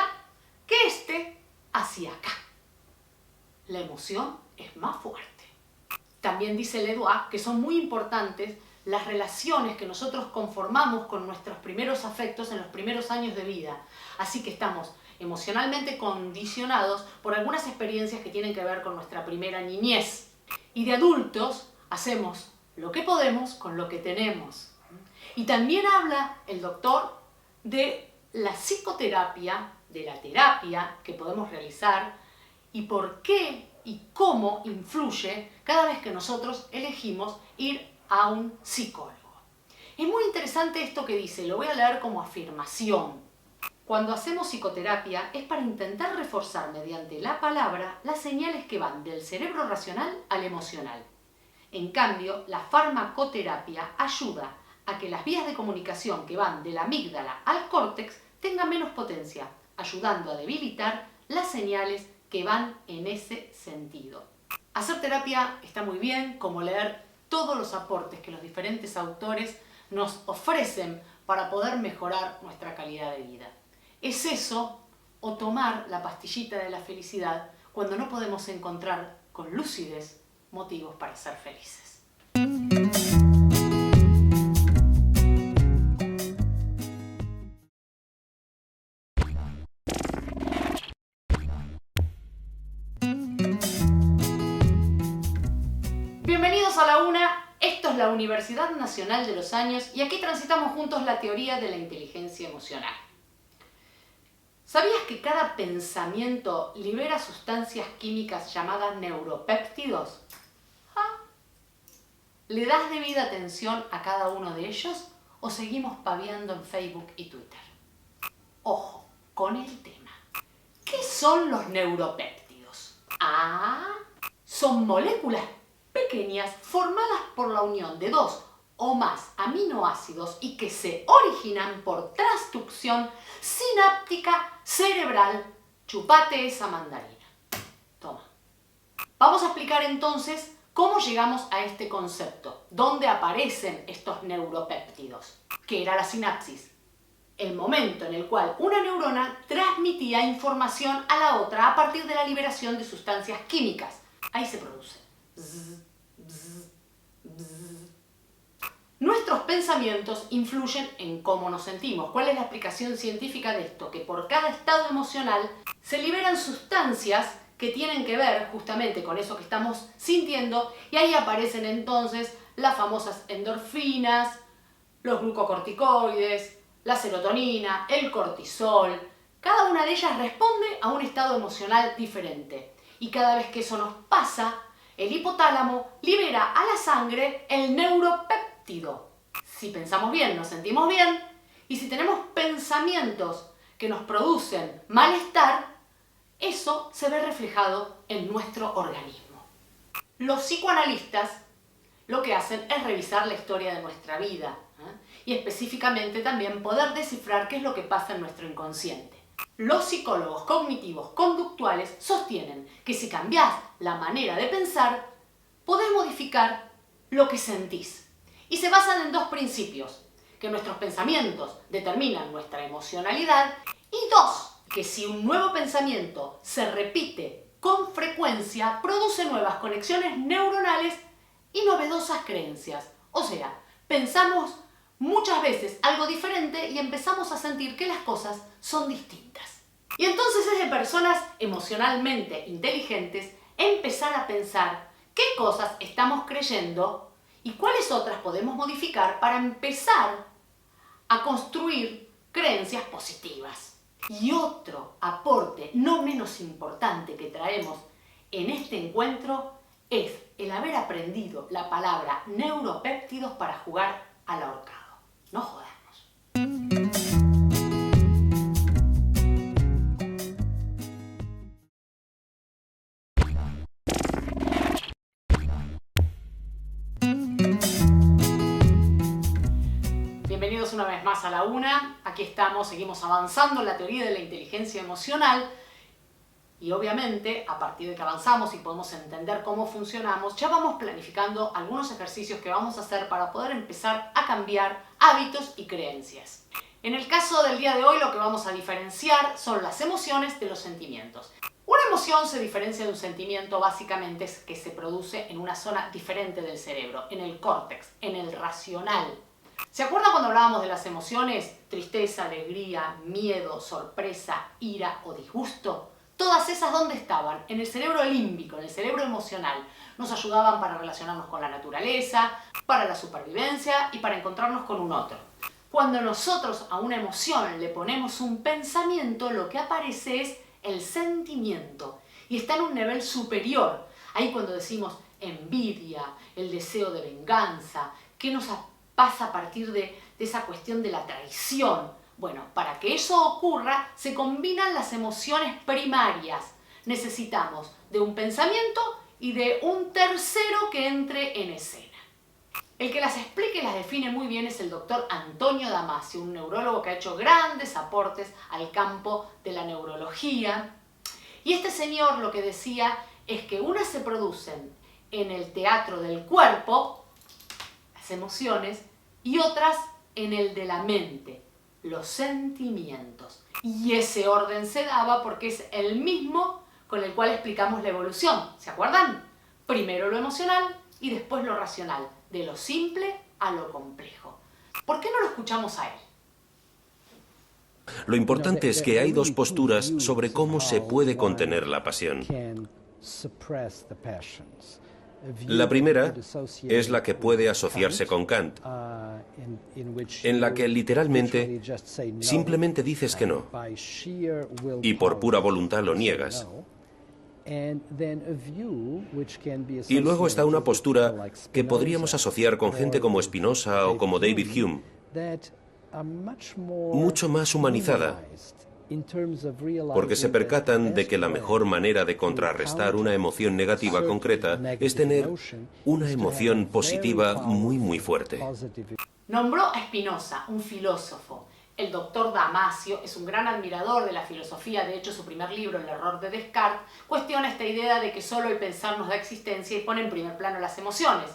que este hacia acá. La emoción es más fuerte. También dice Ledoux que son muy importantes las relaciones que nosotros conformamos con nuestros primeros afectos en los primeros años de vida. Así que estamos emocionalmente condicionados por algunas experiencias que tienen que ver con nuestra primera niñez. Y de adultos hacemos lo que podemos con lo que tenemos. Y también habla el doctor de la psicoterapia, de la terapia que podemos realizar y por qué y cómo influye cada vez que nosotros elegimos ir a un psicólogo. Es muy interesante esto que dice, lo voy a leer como afirmación. Cuando hacemos psicoterapia es para intentar reforzar mediante la palabra las señales que van del cerebro racional al emocional. En cambio, la farmacoterapia ayuda a que las vías de comunicación que van de la amígdala al córtex tengan menos potencia, ayudando a debilitar las señales que van en ese sentido. Hacer terapia está muy bien, como leer todos los aportes que los diferentes autores nos ofrecen para poder mejorar nuestra calidad de vida. Es eso o tomar la pastillita de la felicidad cuando no podemos encontrar con lucidez motivos para ser felices. Bienvenidos a La Una, esto es la Universidad Nacional de los Años y aquí transitamos juntos la teoría de la inteligencia emocional. ¿Sabías que cada pensamiento libera sustancias químicas llamadas neuropéptidos? ¿Le das debida atención a cada uno de ellos o seguimos paviando en Facebook y Twitter? Ojo con el tema. ¿Qué son los neuropéptidos? Son moléculas pequeñas formadas por la unión de 2 o más aminoácidos y que se originan por transducción sináptica cerebral. Chupate esa mandarina. Toma. Vamos a explicar entonces cómo llegamos a este concepto, dónde aparecen estos neuropéptidos, que era la sinapsis, el momento en el cual una neurona transmitía información a la otra a partir de la liberación de sustancias químicas. Ahí se produce. Nuestros pensamientos influyen en cómo nos sentimos. ¿Cuál es la explicación científica de esto? Que por cada estado emocional se liberan sustancias que tienen que ver justamente con eso que estamos sintiendo y ahí aparecen entonces las famosas endorfinas, los glucocorticoides, la serotonina, el cortisol. Cada una de ellas responde a un estado emocional diferente y cada vez que eso nos pasa, el hipotálamo libera a la sangre el neuropéptido. Si pensamos bien, nos sentimos bien y si tenemos pensamientos que nos producen malestar, eso se ve reflejado en nuestro organismo. Los psicoanalistas lo que hacen es revisar la historia de nuestra vida y específicamente también poder descifrar qué es lo que pasa en nuestro inconsciente. Los psicólogos cognitivos conductuales sostienen que si cambiás la manera de pensar, podés modificar lo que sentís. Y se basan en 2 principios, que nuestros pensamientos determinan nuestra emocionalidad y 2, que si un nuevo pensamiento se repite con frecuencia, produce nuevas conexiones neuronales y novedosas creencias. O sea, pensamos muchas veces algo diferente y empezamos a sentir que las cosas son distintas. Y entonces es de personas emocionalmente inteligentes empezar a pensar qué cosas estamos creyendo y cuáles otras podemos modificar para empezar a construir creencias positivas. Y otro aporte no menos importante que traemos en este encuentro es el haber aprendido la palabra neuropéptidos para jugar al ahorcado. No jodamos. Bienvenidos una vez más a La Una. Aquí estamos, seguimos avanzando en la teoría de la inteligencia emocional. Y obviamente, a partir de que avanzamos y podemos entender cómo funcionamos, ya vamos planificando algunos ejercicios que vamos a hacer para poder empezar a cambiar hábitos y creencias. En el caso del día de hoy, lo que vamos a diferenciar son las emociones de los sentimientos. Una emoción se diferencia de un sentimiento básicamente es que se produce en una zona diferente del cerebro, en el córtex, en el racional. ¿Se acuerdan cuando hablábamos de las emociones? Tristeza, alegría, miedo, sorpresa, ira o disgusto. Todas esas, ¿dónde estaban? En el cerebro límbico, en el cerebro emocional. Nos ayudaban para relacionarnos con la naturaleza, para la supervivencia y para encontrarnos con un otro. Cuando nosotros a una emoción le ponemos un pensamiento, lo que aparece es el sentimiento. Y está en un nivel superior. Ahí cuando decimos envidia, el deseo de venganza, ¿qué nos pasa a partir de esa cuestión de la traición? Bueno, para que eso ocurra, se combinan las emociones primarias. Necesitamos de un pensamiento y de un tercero que entre en escena. El que las explique y las define muy bien es el doctor Antonio Damasio, un neurólogo que ha hecho grandes aportes al campo de la neurología. Y este señor lo que decía es que unas se producen en el teatro del cuerpo, las emociones, y otras en el de la mente, los sentimientos. Y ese orden se daba porque es el mismo con el cual explicamos la evolución. ¿Se acuerdan? Primero lo emocional y después lo racional, de lo simple a lo complejo. ¿Por qué no lo escuchamos a él? Lo importante es que hay dos posturas sobre cómo se puede contener la pasión. La primera es la que puede asociarse con Kant, en la que literalmente simplemente dices que no, y por pura voluntad lo niegas. Y luego está una postura que podríamos asociar con gente como Spinoza o como David Hume, mucho más humanizada, porque se percatan de que la mejor manera de contrarrestar una emoción negativa concreta es tener una emoción positiva muy fuerte. Nombró a Spinoza, un filósofo. El doctor Damasio es un gran admirador de la filosofía. De hecho, su primer libro, El error de Descartes, cuestiona esta idea de que solo el pensar nos da existencia y pone en primer plano las emociones.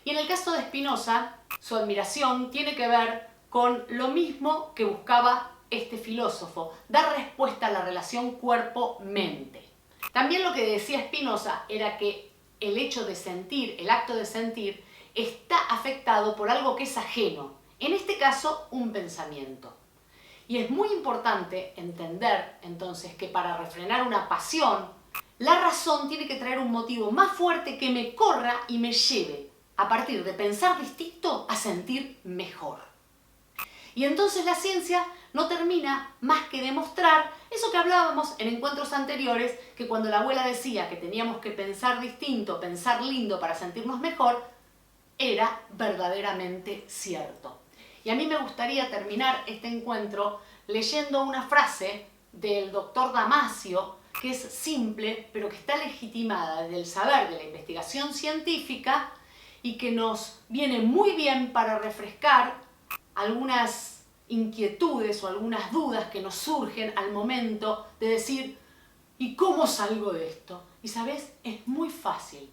Y en el caso de Spinoza, su admiración tiene que ver con lo mismo que buscaba este filósofo, dar respuesta a la relación cuerpo-mente. También lo que decía Spinoza era que el hecho de sentir, el acto de sentir, está afectado por algo que es ajeno, en este caso un pensamiento. Y es muy importante entender entonces que para refrenar una pasión, la razón tiene que traer un motivo más fuerte que me corra y me lleve, a partir de pensar distinto, a sentir mejor. Y entonces la ciencia no termina más que demostrar eso que hablábamos en encuentros anteriores, que cuando la abuela decía que teníamos que pensar distinto, pensar lindo para sentirnos mejor, era verdaderamente cierto. Y a mí me gustaría terminar este encuentro leyendo una frase del doctor Damasio, que es simple, pero que está legitimada desde el saber de la investigación científica y que nos viene muy bien para refrescar algunas inquietudes o algunas dudas que nos surgen al momento de decir ¿y cómo salgo de esto? Y ¿sabes? Es muy fácil.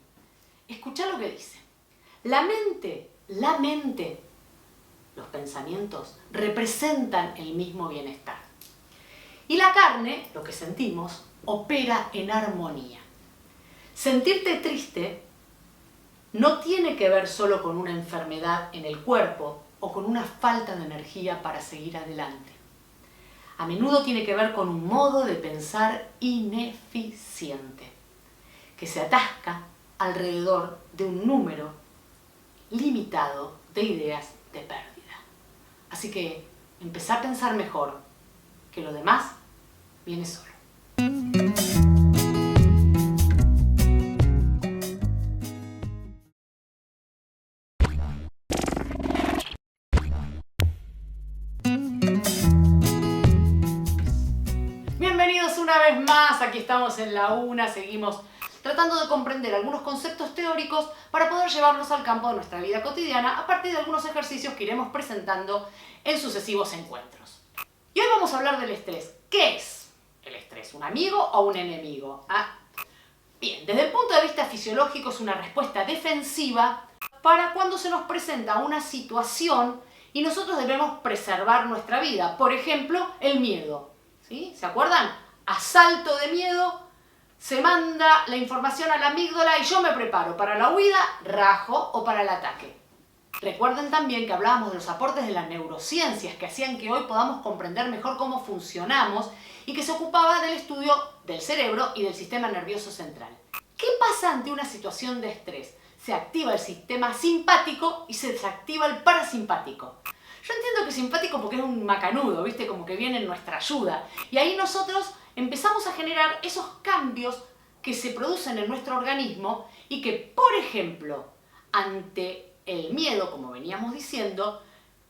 Escuchá lo que dice. La mente, los pensamientos representan el mismo bienestar. Y la carne, lo que sentimos, opera en armonía. Sentirte triste no tiene que ver solo con una enfermedad en el cuerpo o con una falta de energía para seguir adelante. A menudo tiene que ver con un modo de pensar ineficiente, que se atasca alrededor de un número limitado de ideas de pérdida. Así que empezá a pensar mejor, que lo demás viene solo. Bienvenidos una vez más, aquí estamos en La Una, seguimos tratando de comprender algunos conceptos teóricos para poder llevarlos al campo de nuestra vida cotidiana a partir de algunos ejercicios que iremos presentando en sucesivos encuentros. Y hoy vamos a hablar del estrés. ¿Qué es el estrés? ¿Un amigo o un enemigo? Bien, desde el punto de vista fisiológico es una respuesta defensiva para cuando se nos presenta una situación y nosotros debemos preservar nuestra vida. Por ejemplo, el miedo. ¿Sí? ¿Se acuerdan? Asalto de miedo, se manda la información a la amígdala y yo me preparo para la huida, rajo o para el ataque. Recuerden también que hablábamos de los aportes de las neurociencias que hacían que hoy podamos comprender mejor cómo funcionamos y que se ocupaba del estudio del cerebro y del sistema nervioso central. ¿Qué pasa ante una situación de estrés? Se activa el sistema simpático y se desactiva el parasimpático. Yo entiendo que simpático porque es un macanudo, ¿viste? Como que viene en nuestra ayuda. Y ahí nosotros empezamos a generar esos cambios que se producen en nuestro organismo y que, por ejemplo, ante el miedo, como veníamos diciendo,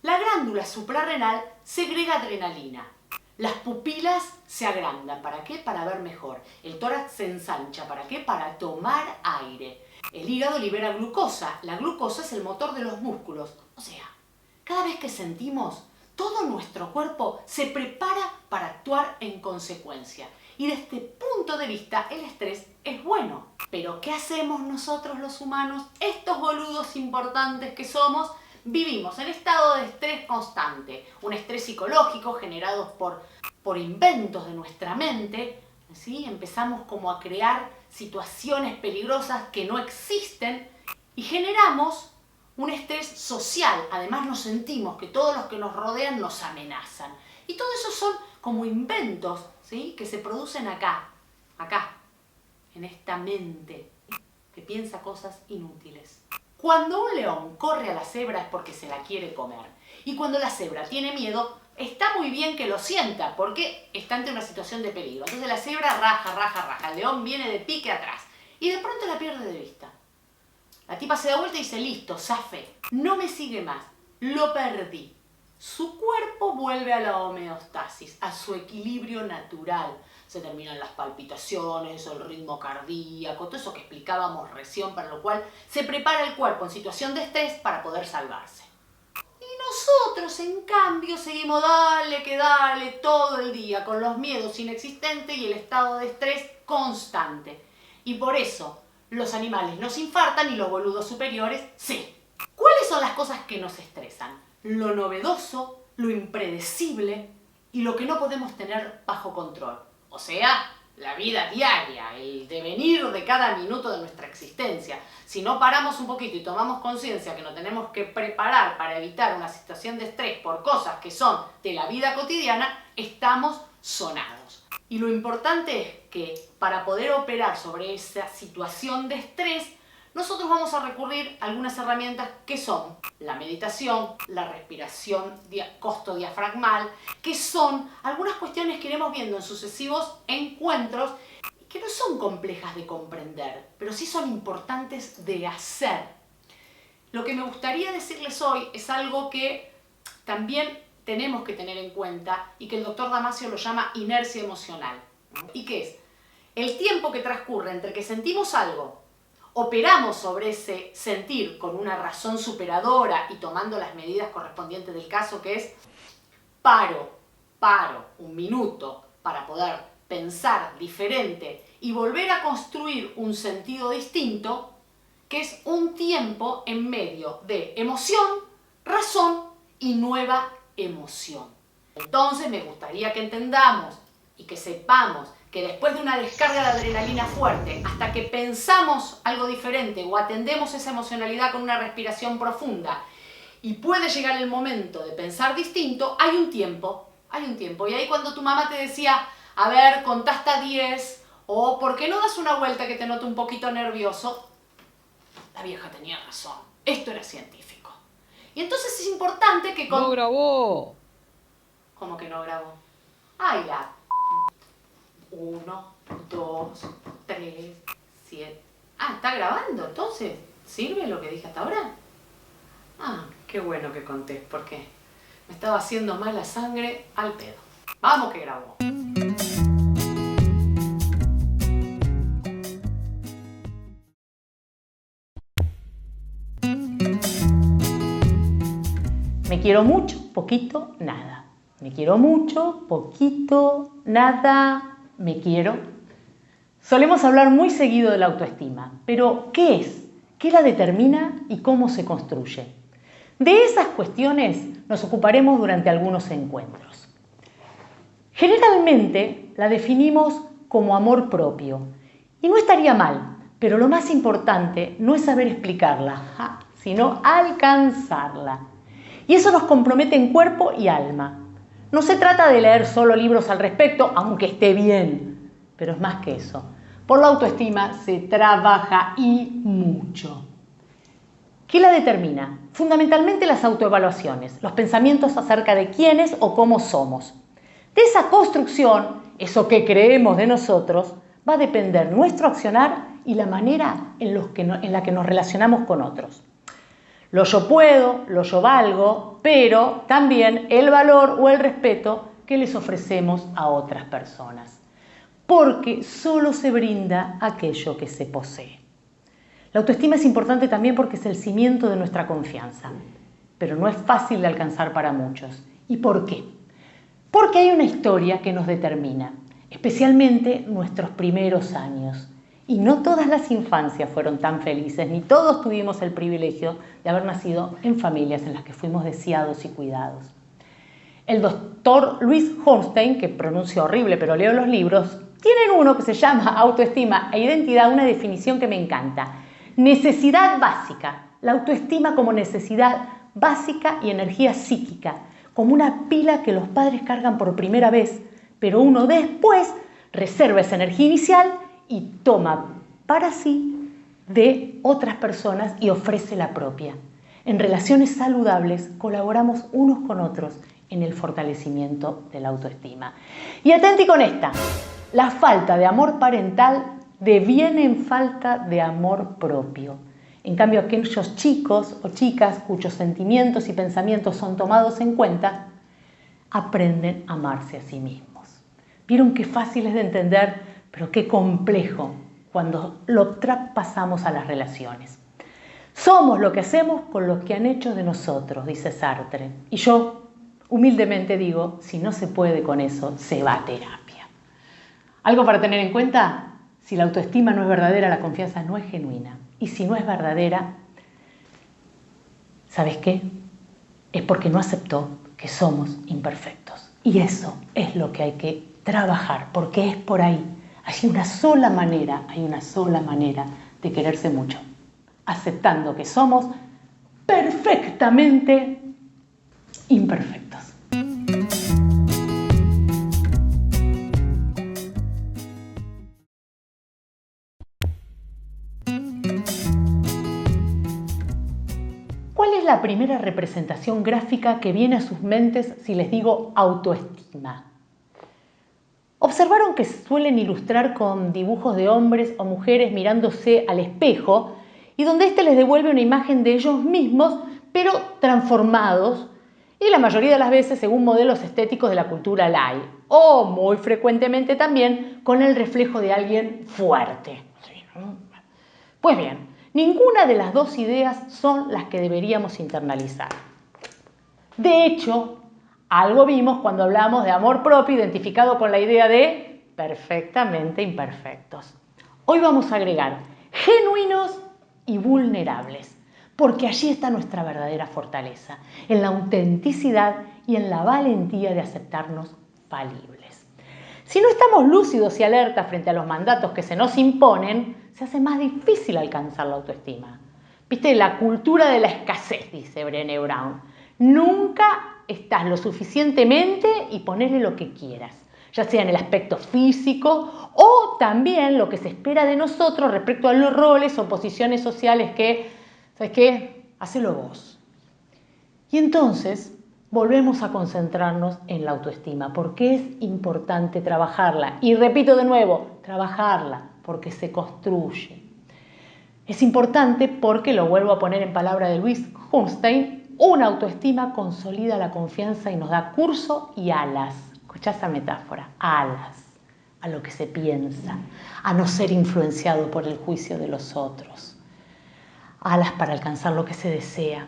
la glándula suprarrenal segrega adrenalina. Las pupilas se agrandan. ¿Para qué? Para ver mejor. El tórax se ensancha. ¿Para qué? Para tomar aire. El hígado libera glucosa. La glucosa es el motor de los músculos. O sea, cada vez que sentimos, todo nuestro cuerpo se prepara para actuar en consecuencia. Y desde este punto de vista, el estrés es bueno. Pero ¿qué hacemos nosotros los humanos? Estos boludos importantes que somos, vivimos en estado de estrés constante. Un estrés psicológico generado por inventos de nuestra mente. ¿Sí? Empezamos como a crear situaciones peligrosas que no existen y generamos un estrés social. Además nos sentimos que todos los que nos rodean nos amenazan. Y todo eso son como inventos, ¿sí? Que se producen acá, en esta mente que piensa cosas inútiles. Cuando un león corre a la cebra es porque se la quiere comer. Y cuando la cebra tiene miedo, está muy bien que lo sienta porque está ante una situación de peligro. Entonces la cebra raja. El león viene de pique atrás. Y de pronto la pierde de vista. La tipa se da vuelta y dice, listo, zafé. No me sigue más. Lo perdí. Su cuerpo vuelve a la homeostasis, a su equilibrio natural. Se terminan las palpitaciones, el ritmo cardíaco, todo eso que explicábamos recién, para lo cual se prepara el cuerpo en situación de estrés para poder salvarse. Y nosotros, en cambio, seguimos dale todo el día con los miedos inexistentes y el estado de estrés constante. Y por eso los animales nos infartan y los boludos superiores sí. ¿Cuáles son las cosas que nos estresan? Lo novedoso, lo impredecible y lo que no podemos tener bajo control. O sea, la vida diaria, el devenir de cada minuto de nuestra existencia. Si no paramos un poquito y tomamos conciencia que nos tenemos que preparar para evitar una situación de estrés por cosas que son de la vida cotidiana, estamos sonados. Y lo importante es que para poder operar sobre esa situación de estrés, nosotros vamos a recurrir a algunas herramientas que son la meditación, la respiración costo-diafragmal, que son algunas cuestiones que iremos viendo en sucesivos encuentros que no son complejas de comprender, pero sí son importantes de hacer. Lo que me gustaría decirles hoy es algo que también tenemos que tener en cuenta y que el doctor Damasio lo llama inercia emocional. ¿Y qué es? El tiempo que transcurre entre que sentimos algo, operamos sobre ese sentir con una razón superadora y tomando las medidas correspondientes del caso, que es paro un minuto para poder pensar diferente y volver a construir un sentido distinto, que es un tiempo en medio de emoción, razón y nueva emoción. Entonces me gustaría que entendamos y que sepamos que después de una descarga de adrenalina fuerte, hasta que pensamos algo diferente o atendemos esa emocionalidad con una respiración profunda y puede llegar el momento de pensar distinto, hay un tiempo. Y ahí cuando tu mamá te decía, a ver, contá hasta 10, o ¿por qué no das una vuelta que te noto un poquito nervioso? La vieja tenía razón, esto era científico. Y entonces es importante que... ¡No grabó! ¿Cómo que no grabó? ¡Ay, la... 1, 2, 3, 7... Ah, ¿está grabando? Entonces, ¿sirve lo que dije hasta ahora? Ah, qué bueno que conté, porque me estaba haciendo mal la sangre al pedo. Vamos que grabó. Me quiero mucho, poquito, nada. Me quiero mucho, poquito, nada. me quiero. Solemos hablar muy seguido de la autoestima, pero ¿qué es? ¿Qué la determina y cómo se construye? De esas cuestiones nos ocuparemos durante algunos encuentros. Generalmente la definimos como amor propio y no estaría mal, pero lo más importante no es saber explicarla, sino alcanzarla. Y eso nos compromete en cuerpo y alma. No se trata de leer solo libros al respecto, aunque esté bien, pero es más que eso. Por la autoestima se trabaja y mucho. ¿Qué la determina? Fundamentalmente las autoevaluaciones, los pensamientos acerca de quiénes o cómo somos. De esa construcción, eso que creemos de nosotros, va a depender nuestro accionar y la manera en la que nos relacionamos con otros. Lo yo puedo, lo yo valgo, pero también el valor o el respeto que les ofrecemos a otras personas. Porque solo se brinda aquello que se posee. La autoestima es importante también porque es el cimiento de nuestra confianza, pero no es fácil de alcanzar para muchos. ¿Y por qué? Porque hay una historia que nos determina, especialmente nuestros primeros años. Y no todas las infancias fueron tan felices, ni todos tuvimos el privilegio de haber nacido en familias en las que fuimos deseados y cuidados. El doctor Louis Hornstein, que pronuncia horrible pero leo los libros, tienen uno que se llama Autoestima e Identidad, una definición que me encanta. Necesidad básica, la autoestima como necesidad básica y energía psíquica, como una pila que los padres cargan por primera vez, pero uno después reserva esa energía inicial y toma para sí de otras personas y ofrece la propia. En relaciones saludables colaboramos unos con otros en el fortalecimiento de la autoestima. Y atenti con esta, la falta de amor parental deviene en falta de amor propio. En cambio, aquellos chicos o chicas cuyos sentimientos y pensamientos son tomados en cuenta, aprenden a amarse a sí mismos. ¿Vieron qué fácil es de entender, pero qué complejo cuando lo traspasamos a las relaciones? Somos lo que hacemos con lo que han hecho de nosotros, dice Sartre. Y yo, humildemente digo, si no se puede con eso, se va a terapia. ¿Algo para tener en cuenta? Si la autoestima no es verdadera, la confianza no es genuina. Y si no es verdadera, ¿sabes qué? Es porque no aceptó que somos imperfectos. Y eso es lo que hay que trabajar, porque es por ahí. Hay una sola manera de quererse mucho. Aceptando que somos perfectamente imperfectos. ¿Cuál es la primera representación gráfica que viene a sus mentes si les digo autoestima? ¿Observaron que suelen ilustrar con dibujos de hombres o mujeres mirándose al espejo y donde éste les devuelve una imagen de ellos mismos, pero transformados, y la mayoría de las veces según modelos estéticos de la cultura light, o muy frecuentemente también con el reflejo de alguien fuerte? Pues bien, ninguna de las dos ideas son las que deberíamos internalizar. De hecho, algo vimos cuando hablamos de amor propio identificado con la idea de perfectamente imperfectos. Hoy vamos a agregar genuinos y vulnerables, porque allí está nuestra verdadera fortaleza, en la autenticidad y en la valentía de aceptarnos falibles. Si no estamos lúcidos y alertas frente a los mandatos que se nos imponen, se hace más difícil alcanzar la autoestima. ¿Viste? La cultura de la escasez, dice Brené Brown. Nunca estás lo suficientemente y ponele lo que quieras, ya sea en el aspecto físico o también lo que se espera de nosotros respecto a los roles o posiciones sociales que, ¿sabes qué? Hacelo vos. Y entonces volvemos a concentrarnos en la autoestima, porque es importante trabajarla. Y repito de nuevo, trabajarla, porque se construye. Es importante porque, lo vuelvo a poner en palabra de Louis Hornstein, una autoestima consolida la confianza y nos da curso y alas. Escuchá esa metáfora, alas, a lo que se piensa, a no ser influenciado por el juicio de los otros. Alas para alcanzar lo que se desea,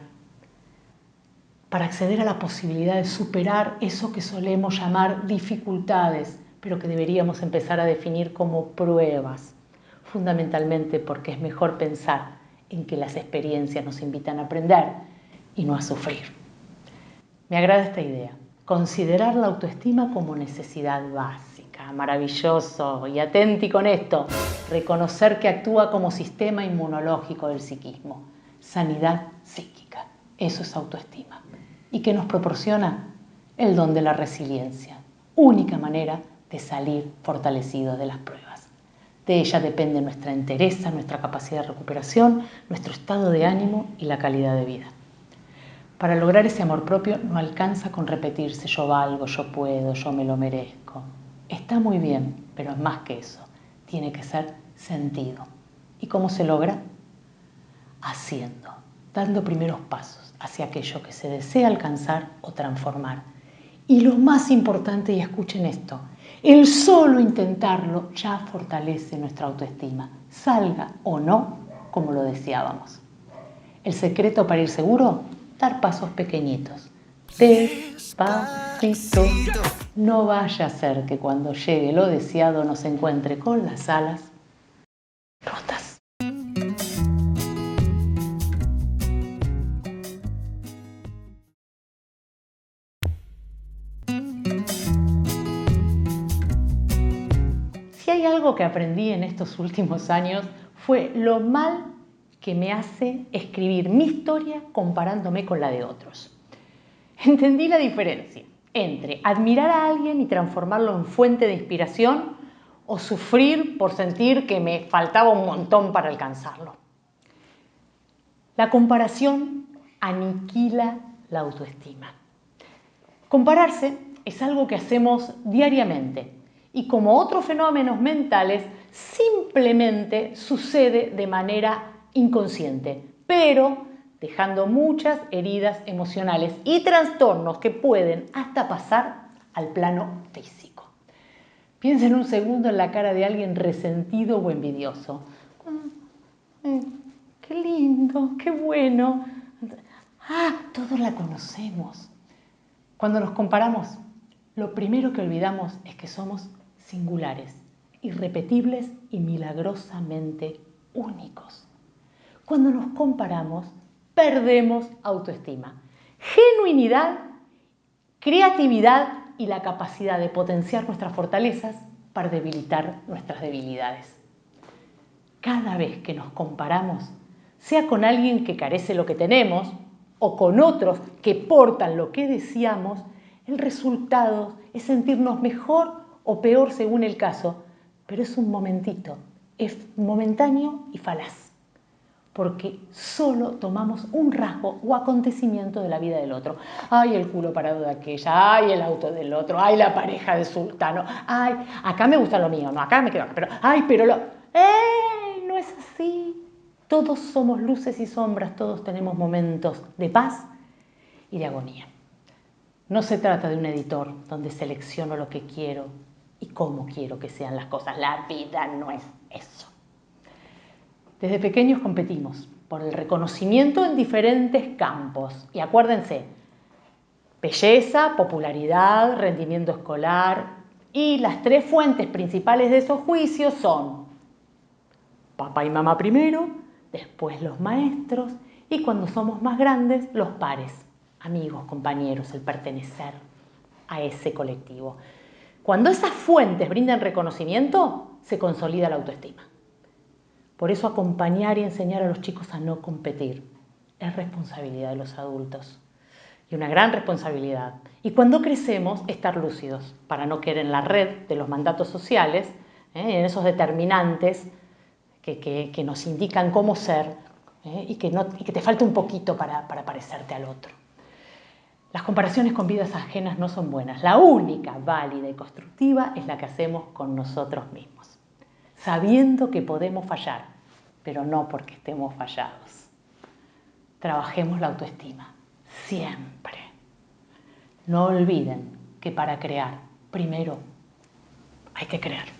para acceder a la posibilidad de superar eso que solemos llamar dificultades, pero que deberíamos empezar a definir como pruebas, fundamentalmente porque es mejor pensar en que las experiencias nos invitan a aprender y no a sufrir. Me agrada esta idea, considerar la autoestima como necesidad básica, maravilloso, y atenti con esto, reconocer que actúa como sistema inmunológico del psiquismo, sanidad psíquica, eso es autoestima, y que nos proporciona el don de la resiliencia, única manera de salir fortalecidos de las pruebas. De ella depende nuestra entereza, nuestra capacidad de recuperación, nuestro estado de ánimo y la calidad de vida. Para lograr ese amor propio no alcanza con repetirse yo valgo, yo puedo, yo me lo merezco. Está muy bien, pero es más que eso. Tiene que ser sentido. ¿Y cómo se logra? Haciendo, dando primeros pasos hacia aquello que se desea alcanzar o transformar. Y lo más importante, y escuchen esto, el solo intentarlo ya fortalece nuestra autoestima, salga o no como lo deseábamos. El secreto para ir seguro, dar pasos pequeñitos, despacito. No vaya a ser que cuando llegue lo deseado nos encuentre con las alas rotas. Si hay algo que aprendí en estos últimos años fue lo mal que me hace escribir mi historia comparándome con la de otros. Entendí la diferencia entre admirar a alguien y transformarlo en fuente de inspiración o sufrir por sentir que me faltaba un montón para alcanzarlo. La comparación aniquila la autoestima. Compararse es algo que hacemos diariamente y como otros fenómenos mentales simplemente sucede de manera inconsciente, pero dejando muchas heridas emocionales y trastornos que pueden hasta pasar al plano físico. Piensen un segundo en la cara de alguien resentido o envidioso. ¡Qué lindo! ¡Qué bueno! Todos la conocemos. Cuando nos comparamos, lo primero que olvidamos es que somos singulares, irrepetibles y milagrosamente únicos. Cuando nos comparamos, perdemos autoestima, genuinidad, creatividad y la capacidad de potenciar nuestras fortalezas para debilitar nuestras debilidades. Cada vez que nos comparamos, sea con alguien que carece lo que tenemos o con otros que portan lo que deseamos, el resultado es sentirnos mejor o peor según el caso, pero es un momentito, es momentáneo y falaz. Porque solo tomamos un rasgo o acontecimiento de la vida del otro. ¡Ay, el culo parado de aquella! ¡Ay, el auto del otro! ¡Ay, la pareja del sultano! ¡Ay, acá me gusta lo mío! No, acá me quedo acá. Pero, ¡ay, pero lo! No es así. Todos somos luces y sombras, todos tenemos momentos de paz y de agonía. No se trata de un editor donde selecciono lo que quiero y cómo quiero que sean las cosas. La vida no es eso. Desde pequeños competimos por el reconocimiento en diferentes campos. Y acuérdense, belleza, popularidad, rendimiento escolar. Y las tres fuentes principales de esos juicios son papá y mamá primero, después los maestros y cuando somos más grandes, los pares, amigos, compañeros, el pertenecer a ese colectivo. Cuando esas fuentes brindan reconocimiento, se consolida la autoestima. Por eso acompañar y enseñar a los chicos a no competir es responsabilidad de los adultos y una gran responsabilidad. Y cuando crecemos, estar lúcidos para no caer en la red de los mandatos sociales, en esos determinantes que nos indican cómo ser y que te falta un poquito para parecerte al otro. Las comparaciones con vidas ajenas no son buenas. La única válida y constructiva es la que hacemos con nosotros mismos, sabiendo que podemos fallar, pero no porque estemos fallados. Trabajemos la autoestima, siempre. No olviden que para crear, primero hay que creer.